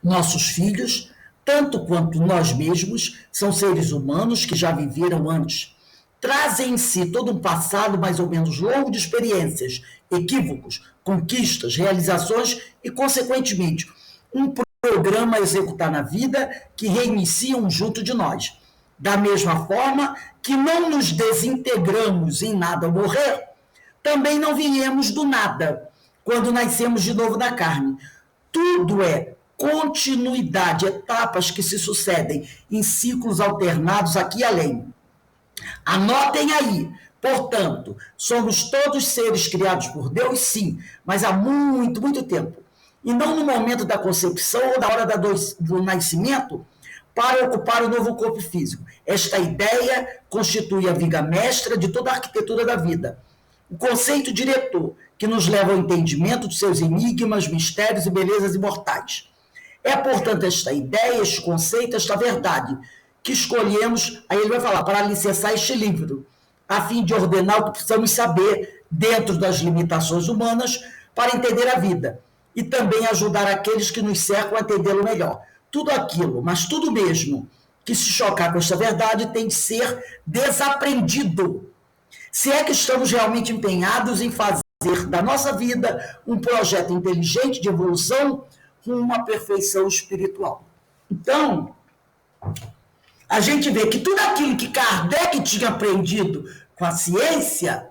Nossos filhos, tanto quanto nós mesmos, são seres humanos que já viveram antes. Trazem em si todo um passado mais ou menos longo de experiências, equívocos, conquistas, realizações e, consequentemente, um programa a executar na vida que reiniciam junto de nós. Da mesma forma que não nos desintegramos em nada ao morrer, também não viemos do nada quando nascemos de novo na carne. Tudo é continuidade, etapas que se sucedem em ciclos alternados aqui e além. Anotem aí, portanto, somos todos seres criados por Deus, sim, mas há muito, muito tempo. E não no momento da concepção ou da hora do nascimento, para ocupar o novo corpo físico. Esta ideia constitui a viga mestra de toda a arquitetura da vida. O conceito diretor, que nos leva ao entendimento de seus enigmas, mistérios e belezas imortais. É, portanto, esta ideia, este conceito, esta verdade, que escolhemos, aí ele vai falar, para alicerçar este livro, a fim de ordenar o que precisamos saber dentro das limitações humanas para entender a vida e também ajudar aqueles que nos cercam a entendê-lo melhor. Tudo aquilo, mas tudo mesmo, que se chocar com esta verdade tem de ser desaprendido. Se é que estamos realmente empenhados em fazer da nossa vida um projeto inteligente de evolução rumo à perfeição espiritual. Então, a gente vê que tudo aquilo que Kardec tinha aprendido com a ciência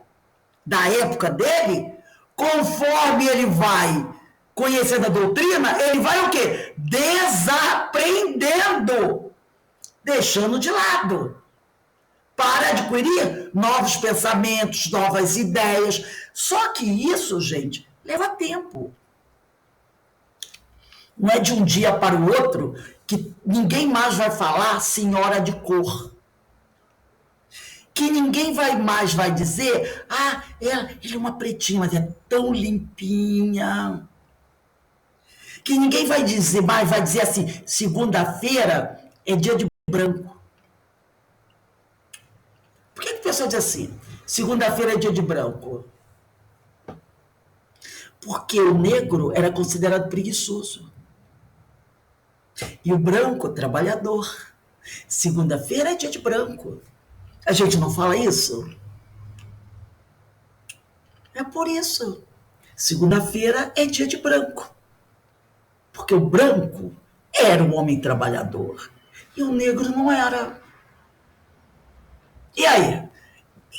da época dele, conforme ele vai conhecendo a doutrina, ele vai o quê? Desaprendendo, deixando de lado, para adquirir novos pensamentos, novas ideias. Só que isso, gente, leva tempo. Não é de um dia para o outro que ninguém mais vai falar senhora de cor. Que ninguém mais vai dizer, ele é uma pretinha, mas é tão limpinha. Que ninguém vai dizer mais, vai dizer assim, segunda-feira é dia de branco. Por que o pessoal diz assim, segunda-feira é dia de branco? Porque o negro era considerado preguiçoso. E o branco, trabalhador. Segunda-feira é dia de branco. A gente não fala isso? É por isso. Segunda-feira é dia de branco. Porque o branco era um homem trabalhador. E o negro não era. E aí?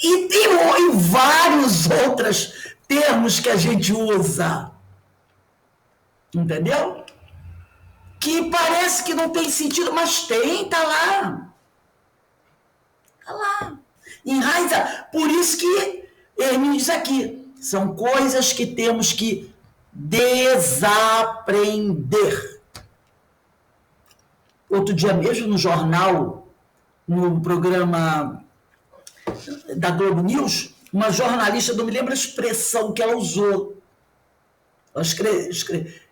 E tem vários outros termos que a gente usa. Entendeu? Que parece que não tem sentido, mas tem, tá lá. Tá lá. Enraiza. Por isso que ele me diz aqui, são coisas que temos que desaprender. Outro dia mesmo, no jornal, no programa da Globo News, uma jornalista, não me lembro a expressão que ela usou.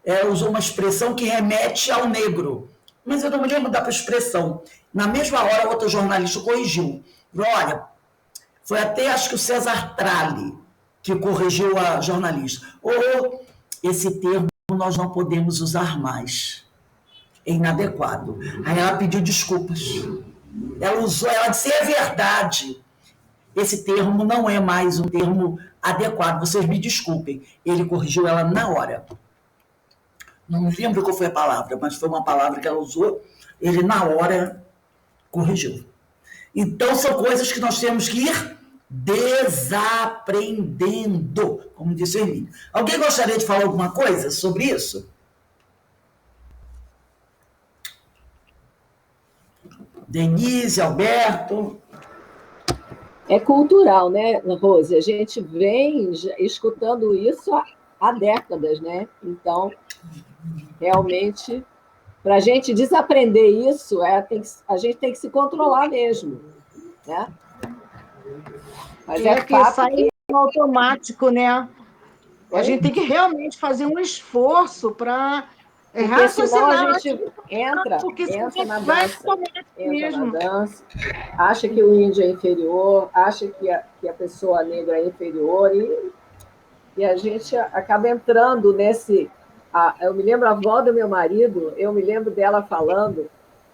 Ela usou uma expressão que remete ao negro, mas eu não me lembro da expressão. Na mesma hora, outra jornalista corrigiu. Olha, foi até, acho que o César Tralli que corrigiu a jornalista. Esse termo nós não podemos usar mais. É inadequado. Aí ela pediu desculpas. Ela disse, é verdade. Esse termo não é mais um termo adequado. Vocês me desculpem. Ele corrigiu ela na hora. não lembro qual foi a palavra, mas foi uma palavra que ela usou, ele na hora corrigiu. Então, são coisas que nós temos que ir desaprendendo, como disse o Emílio. Alguém gostaria de falar alguma coisa sobre isso? Denise, Alberto? É cultural, né, Rose? A gente vem escutando isso há décadas, né? Então, realmente, para a gente desaprender isso, a gente tem que se controlar mesmo, né? Mas é que fato sai que... no automático, né? Oi? A gente tem que realmente fazer um esforço para Porque senão a raciocinar, gente entra na vai dança, automático mesmo. acha que o índio é inferior, acha que a pessoa negra é inferior, e a gente acaba entrando nesse... Eu me lembro, a avó do meu marido, eu me lembro dela falando,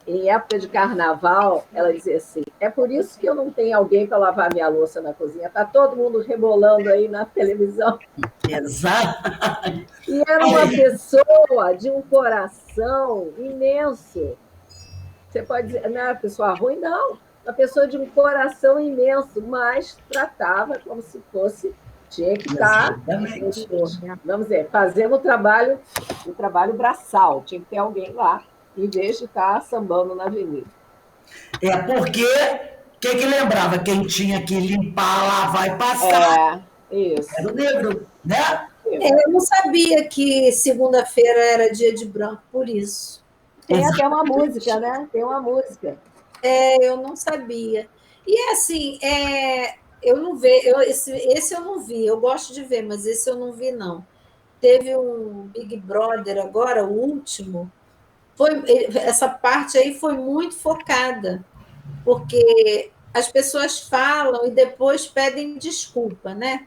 em época de carnaval, ela dizia assim, é por isso que eu não tenho alguém para lavar minha louça na cozinha, está todo mundo rebolando aí na televisão. Exato. E era uma pessoa de um coração imenso. Você pode dizer, não é uma pessoa ruim? Não, uma pessoa de um coração imenso, mas tratava como se fosse... Tinha que estar, vamos dizer, fazendo o trabalho braçal. Tinha que ter alguém lá, em vez de estar sambando na avenida. É porque, quem que lembrava? Quem tinha que limpar, lavar e passar isso. era o negro, né? Eu não sabia que segunda-feira era dia de branco, por isso. Tem até uma música, né? Tem uma música. Eu não sabia. E assim, eu não vejo, esse eu não vi, eu gosto de ver, mas esse eu não vi, não. Teve um Big Brother agora, o último, essa parte aí foi muito focada, porque as pessoas falam e depois pedem desculpa, né?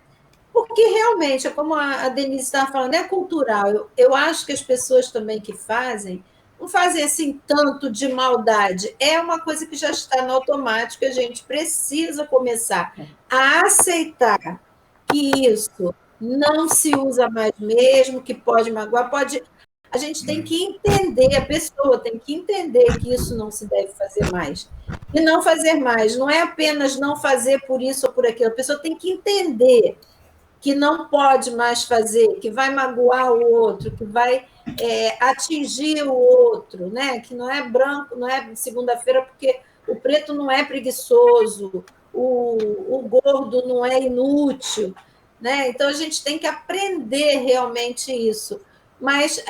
Porque realmente, é como a Denise estava falando, é cultural. Eu acho que as pessoas também que fazem, não fazem assim tanto de maldade. É uma coisa que já está no automático, a gente precisa começar a aceitar que isso não se usa mais mesmo, que pode magoar, pode. A gente tem que entender, a pessoa tem que entender que isso não se deve fazer mais. E não fazer mais, não é apenas não fazer por isso ou por aquilo, a pessoa tem que entender que não pode mais fazer, que vai magoar o outro, que vai atingir o outro, né? Que não é branco, não é segunda-feira, porque o preto não é preguiçoso, o gordo não é inútil, né? Então a gente tem que aprender realmente isso. Mas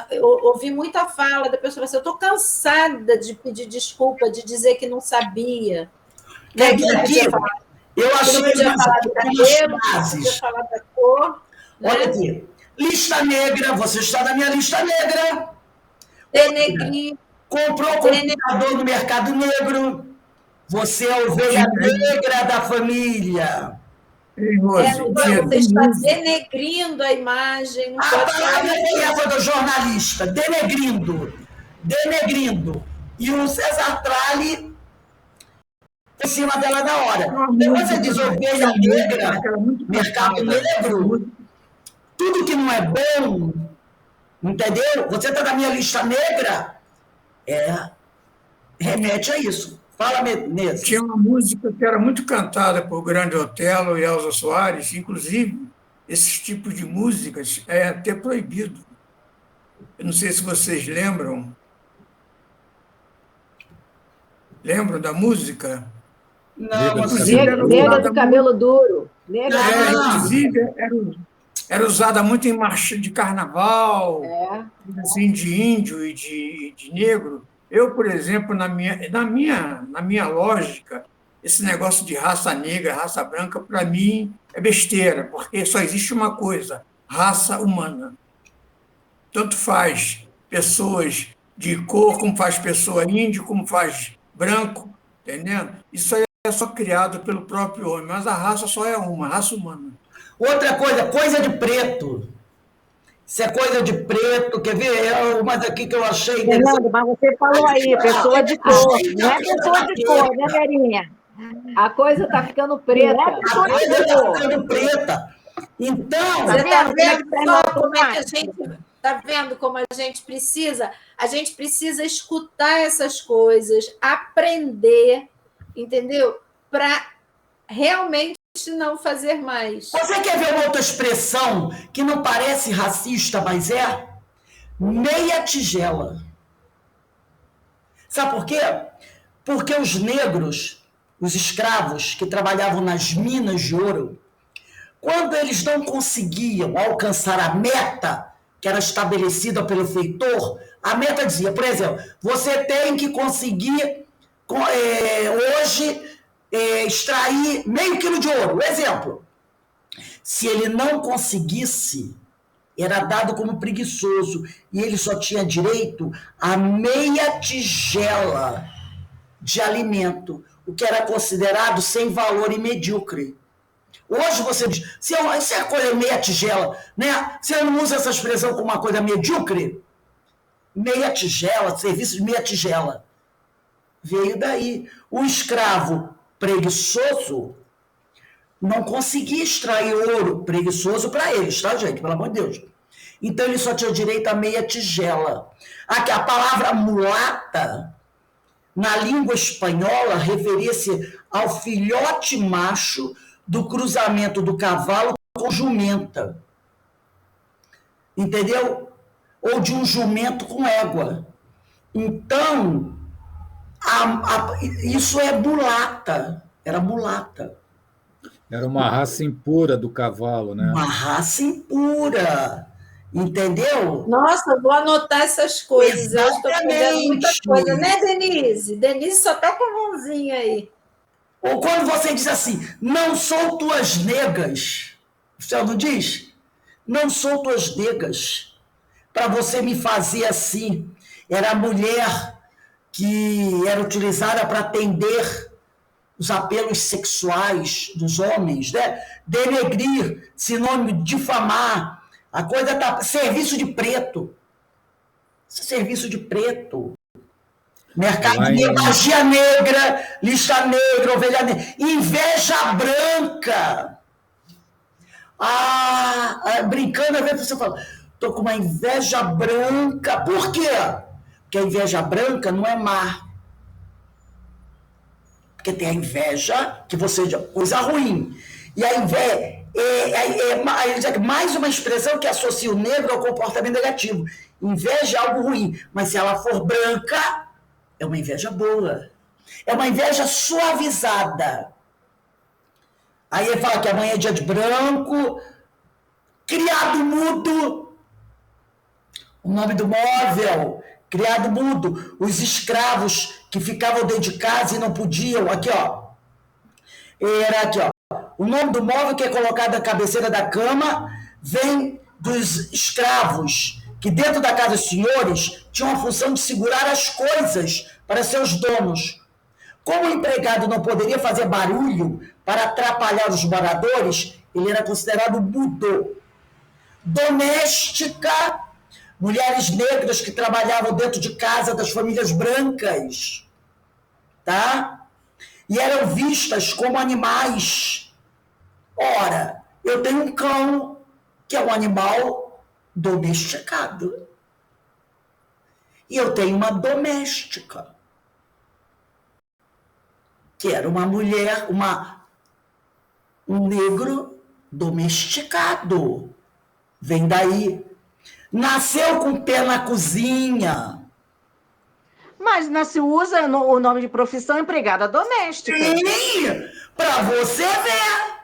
eu ouvi muita fala da pessoa assim, eu estou cansada de pedir desculpa, de dizer que não sabia. Né? Que não podia falar. Eu achei não podia falar do cabelo, não podia falar da cor. Né? Olha aqui, lista negra, você está na minha lista negra. Denegrir. Comprou computador no mercado negro. Você é a ovelha negra da família. Você está denegrindo a imagem. A palavra foi do jornalista, denegrindo. E o César Tralli em cima dela na hora. Depois você diz ovelha negra, mercado negro, tudo que não é bom, entendeu? Você está na minha lista negra, remete a isso. Fala, Menezes. Tinha uma música que era muito cantada por Grande Otelo e Elza Soares, inclusive, esses tipos de músicas é até proibido. Eu não sei se vocês lembram. Lembram da música? Não, Nega do cabelo duro. Inclusive, era usada muito em marcha de carnaval, assim, de índio e de negro. Eu, por exemplo, na minha lógica, esse negócio de raça negra, raça branca, para mim é besteira, porque só existe uma coisa, raça humana. Tanto faz pessoas de cor, como faz pessoa índio, como faz branco, entendendo? Isso aí é só criado pelo próprio homem, mas a raça só é uma, a raça humana. Outra coisa de preto. Isso é coisa de preto, quer ver? Umas aqui que eu achei... Fernando, mas você falou aí, pessoa de cor. Não é pessoa de cor, né, Verinha? A coisa está ficando preta. A coisa está ficando preta. Então... Você está vendo só como é que a gente... Tá vendo como a gente precisa? A gente precisa escutar essas coisas, aprender, entendeu? Para realmente não fazer mais. Você quer ver uma outra expressão que não parece racista, mas é? Meia tigela. Sabe por quê? Porque os negros, os escravos que trabalhavam nas minas de ouro, quando eles não conseguiam alcançar a meta que era estabelecida pelo feitor, a meta dizia, por exemplo, você tem que conseguir hoje extrair meio quilo de ouro. Exemplo, se ele não conseguisse, era dado como preguiçoso e ele só tinha direito a meia tigela de alimento, o que era considerado sem valor e medíocre. Hoje você diz, se é coisa meia tigela, né? Você não usa essa expressão como uma coisa medíocre? Meia tigela, serviço de meia tigela. Veio daí. O escravo preguiçoso não conseguia extrair ouro, preguiçoso para eles, tá, gente? Pelo amor de Deus. Então ele só tinha direito a meia tigela. Aqui, a palavra mulata, na língua espanhola, referia-se ao filhote macho do cruzamento do cavalo com jumenta. Entendeu? Ou de um jumento com égua. Então, isso é mulata. Era mulata. Era uma raça impura do cavalo, né? Uma raça impura. Entendeu? Nossa, vou anotar essas coisas. Exatamente. Eu estou pegando muita coisa, né, Denise? Denise só está com a mãozinha aí. Ou quando você diz assim, não sou tuas negas, o céu não diz? Não sou tuas negas, para você me fazer assim. Era a mulher que era utilizada para atender os apelos sexuais dos homens, né? Denegrir, sinônimo de difamar, a coisa tá... Serviço de preto. Serviço de preto. Mercado negro, magia negra, lista negra, ovelha negra. Inveja branca. Brincando, às vezes você fala, tô com uma inveja branca. Por quê? Porque a inveja branca não é má. Porque tem a inveja, que você diz coisa ruim. E a inveja é mais uma expressão que associa o negro ao comportamento negativo. Inveja é algo ruim, mas se ela for branca, é uma inveja boa. É uma inveja suavizada. Aí ele fala que amanhã é dia de branco, criado mudo, o nome do móvel, criado mudo, os escravos que ficavam dentro de casa e não podiam, aqui ó, era aqui ó, o nome do móvel que é colocado na cabeceira da cama vem dos escravos, que dentro da casa dos senhores tinham a função de segurar as coisas para seus donos. Como o empregado não poderia fazer barulho para atrapalhar os moradores, ele era considerado mudo. Doméstica, mulheres negras que trabalhavam dentro de casa das famílias brancas, tá? E eram vistas como animais. Ora, eu tenho um cão, que é um animal domesticado. E eu tenho uma doméstica, que era uma mulher, um negro domesticado. Vem daí. Nasceu com pé na cozinha. Mas se usa o nome de profissão empregada doméstica. Sim, para você ver.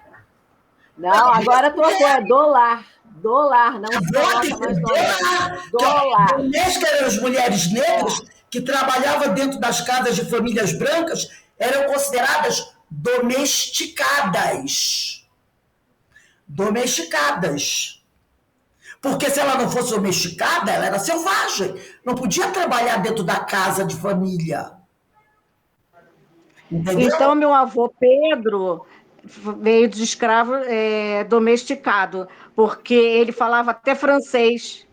Não, agora trocou, é dolar. Dolar, não se mais dolar. Doméstica eram as mulheres negras que trabalhavam dentro das casas de famílias brancas, eram consideradas domesticadas. Domesticadas. Porque se ela não fosse domesticada, ela era selvagem. Não podia trabalhar dentro da casa de família. Entendeu? Então, meu avô Pedro veio de escravo domesticado, porque ele falava até francês.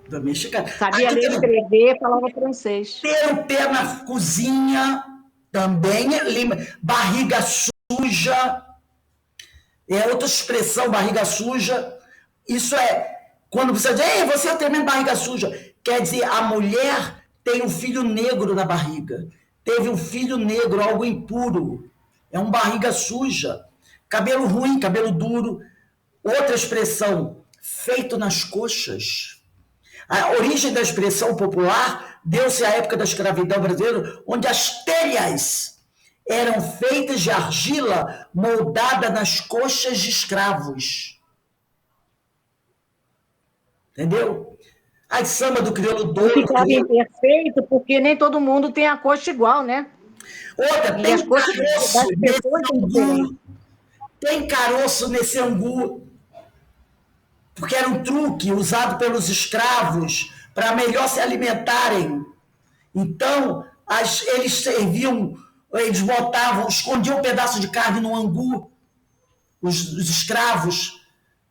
Domesticado. Sabia ler, escrever, falava francês. Ter o pé na cozinha também, barriga suja, é outra expressão, barriga suja. Isso é Quando você diz, ei, você é o tremendo barriga suja, quer dizer, a mulher tem um filho negro na barriga. Teve um filho negro, algo impuro. É um barriga suja. Cabelo ruim, cabelo duro. Outra expressão, feito nas coxas. A origem da expressão popular deu-se à época da escravidão brasileira, onde as telhas eram feitas de argila moldada nas coxas de escravos. Entendeu? As samba do crioulo doido. Ficava imperfeito, porque nem todo mundo tem a coxa igual, né? Outra, E as coxas das pessoas são diferentes. Tem caroço nesse angu, porque era um truque usado pelos escravos para melhor se alimentarem. Então, eles serviam, eles botavam, escondiam um pedaço de carne no angu, os escravos,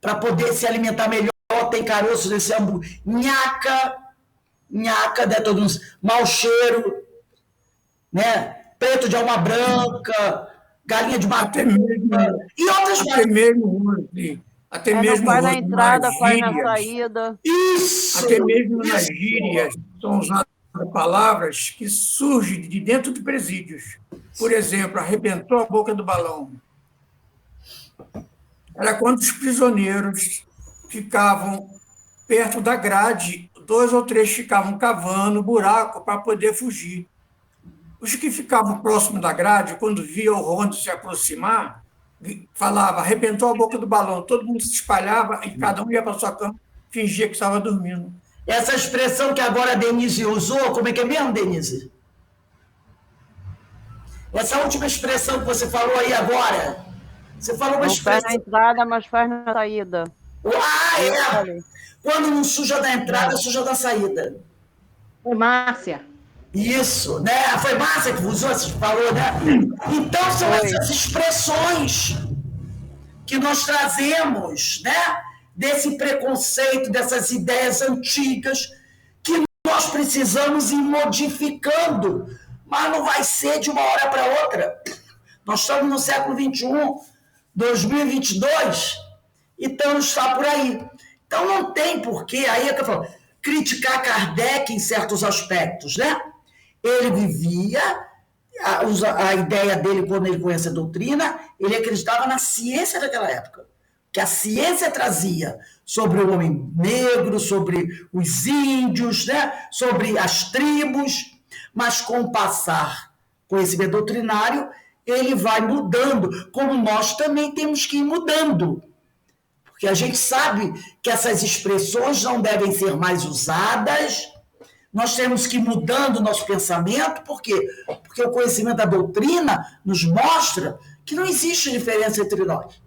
para poder se alimentar melhor. Tem caroço nesse angu. Nhaca, né, todo mundo, mau cheiro, né? Preto de alma branca, galinha de mato e outras até mesmo faz na entrada, faz na saída. Isso! Até mesmo nas gírias são usadas palavras que surgem de dentro de presídios. Por exemplo, arrebentou a boca do balão. Era quando os prisioneiros ficavam perto da grade, 2 ou 3 ficavam cavando buraco para poder fugir. Os que ficavam próximo da grade, quando via o rondo se aproximar, falava, arrebentou a boca do balão, todo mundo se espalhava e cada um ia para sua cama, fingia que estava dormindo. Essa expressão que agora a Denise usou, como é que é mesmo, Denise? Essa última expressão que você falou aí agora, você falou uma expressão... Não faz na entrada, mas faz na saída. É! Quando não suja da entrada, suja da saída. Foi Márcia. Isso, né? Foi Márcia que usou, você falou, né? Então, são essas expressões que nós trazemos, né? Desse preconceito, dessas ideias antigas, que nós precisamos ir modificando, mas não vai ser de uma hora para outra. Nós estamos no século XXI, 2022, e estamos só por aí. Então, não tem porquê, aí é que eu falo, criticar Kardec em certos aspectos, né? Ele vivia, a ideia dele, quando ele conhece a doutrina, ele acreditava na ciência daquela época, que a ciência trazia sobre o homem negro, sobre os índios, né? Sobre as tribos, mas com o passar conhecimento doutrinário, ele vai mudando, como nós também temos que ir mudando. Porque a gente sabe que essas expressões não devem ser mais usadas, nós temos que ir mudando o nosso pensamento, por quê? Porque o conhecimento da doutrina nos mostra que não existe diferença entre nós.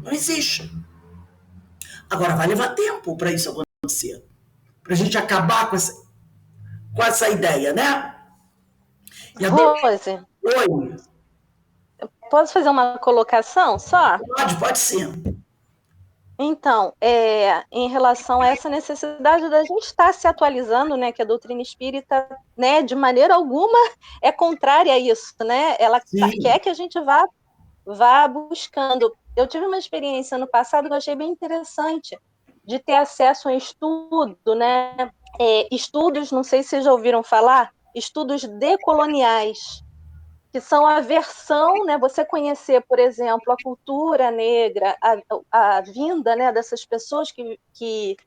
Não existe. Agora, vai levar tempo para isso acontecer, para a gente acabar com essa ideia, né? Rose, oi. Posso fazer uma colocação só? Pode sim. Então, em relação a essa necessidade da gente estar se atualizando, né, que a doutrina espírita, né, de maneira alguma é contrária a isso, né? Ela quer que a gente vá buscando. Eu tive uma experiência no passado que eu achei bem interessante, de ter acesso a estudo, né? Estudos, não sei se vocês já ouviram falar, estudos decoloniais, que são a versão, né, você conhecer, por exemplo, a cultura negra, a vinda, né, dessas pessoas que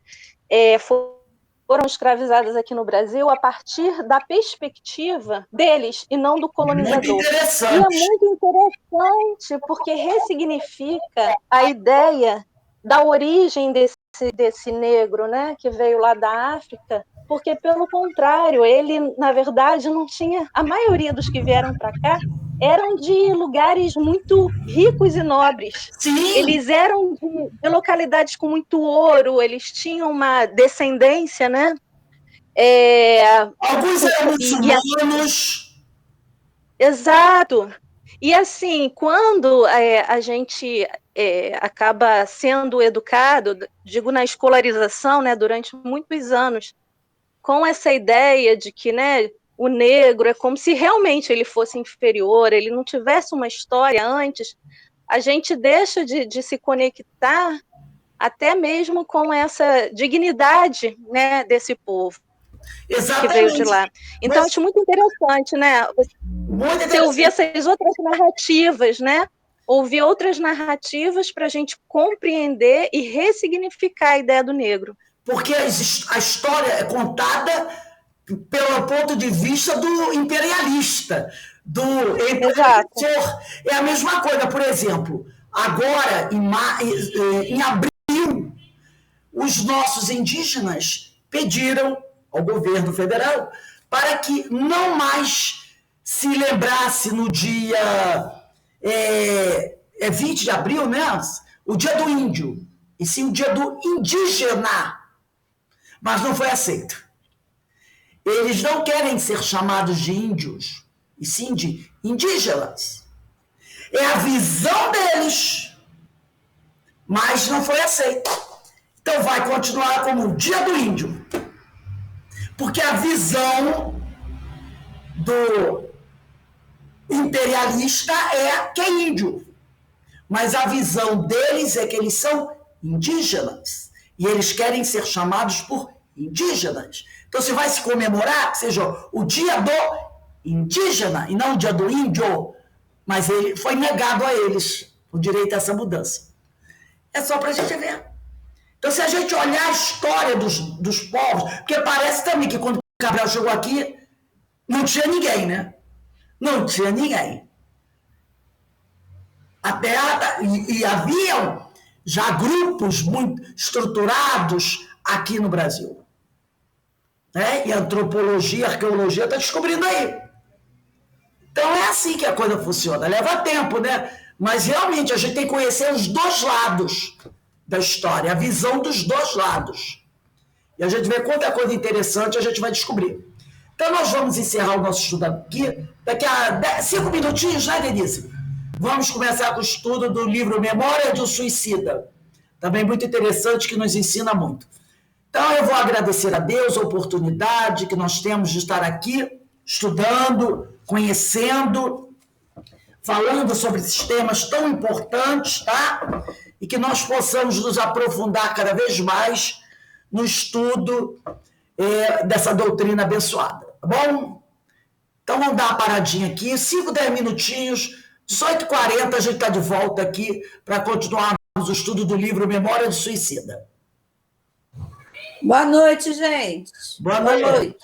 foram escravizadas aqui no Brasil a partir da perspectiva deles e não do colonizador. Muito interessante. E é muito interessante porque ressignifica a ideia da origem desse negro, né, que veio lá da África, porque, pelo contrário, ele, na verdade, não tinha... A maioria dos que vieram para cá eram de lugares muito ricos e nobres. Sim. Eles eram de localidades com muito ouro, eles tinham uma descendência, né? Alguns eram muçulmanos. Exato. E, assim, quando a gente acaba sendo educado, digo, na escolarização, né, durante muitos anos, com essa ideia de que, né, o negro é como se realmente ele fosse inferior, ele não tivesse uma história antes, a gente deixa de se conectar até mesmo com essa dignidade, né, desse povo. Exatamente. Que veio de lá. Então, acho muito interessante, né? Você ouvir essas outras narrativas, né? Ouvir outras narrativas para a gente compreender e ressignificar a ideia do negro. Porque a história é contada pelo ponto de vista do imperialista, do empreendedor. É a mesma coisa, por exemplo, agora, em abril, os nossos indígenas pediram ao governo federal para que não mais se lembrasse no dia 20 de abril, né? O dia do índio, e sim o dia do indígena. Mas não foi aceito. Eles não querem ser chamados de índios, e sim de indígenas. É a visão deles, mas não foi aceito. Então vai continuar como o dia do índio. Porque a visão do imperialista é que é índio. Mas a visão deles é que eles são indígenas. E eles querem ser chamados por indígenas. Então, se vai se comemorar, que seja o dia do indígena e não o dia do índio, mas ele foi negado a eles o direito a essa mudança. É só para a gente ver. Então, se a gente olhar a história dos povos, porque parece também que quando o Cabral chegou aqui, não tinha ninguém, né? Não tinha ninguém. E haviam já grupos muito estruturados aqui no Brasil. Né? E a antropologia, a arqueologia está descobrindo aí. Então é assim que a coisa funciona. Leva tempo, né? Mas realmente a gente tem que conhecer os dois lados da história, a visão dos dois lados. E a gente vê quanta coisa interessante a gente vai descobrir. Então nós vamos encerrar o nosso estudo aqui. Daqui a 5 minutinhos, né, Denise? Vamos começar com o estudo do livro Memória de um Suicida. Também muito interessante, que nos ensina muito. Então, eu vou agradecer a Deus a oportunidade que nós temos de estar aqui, estudando, conhecendo, falando sobre esses temas tão importantes, tá? E que nós possamos nos aprofundar cada vez mais no estudo dessa doutrina abençoada, tá bom? Então, vamos dar uma paradinha aqui, 5, 10 minutinhos, 18h40, a gente está de volta aqui para continuarmos o estudo do livro Memória do Suicida. Boa noite, gente. Boa noite.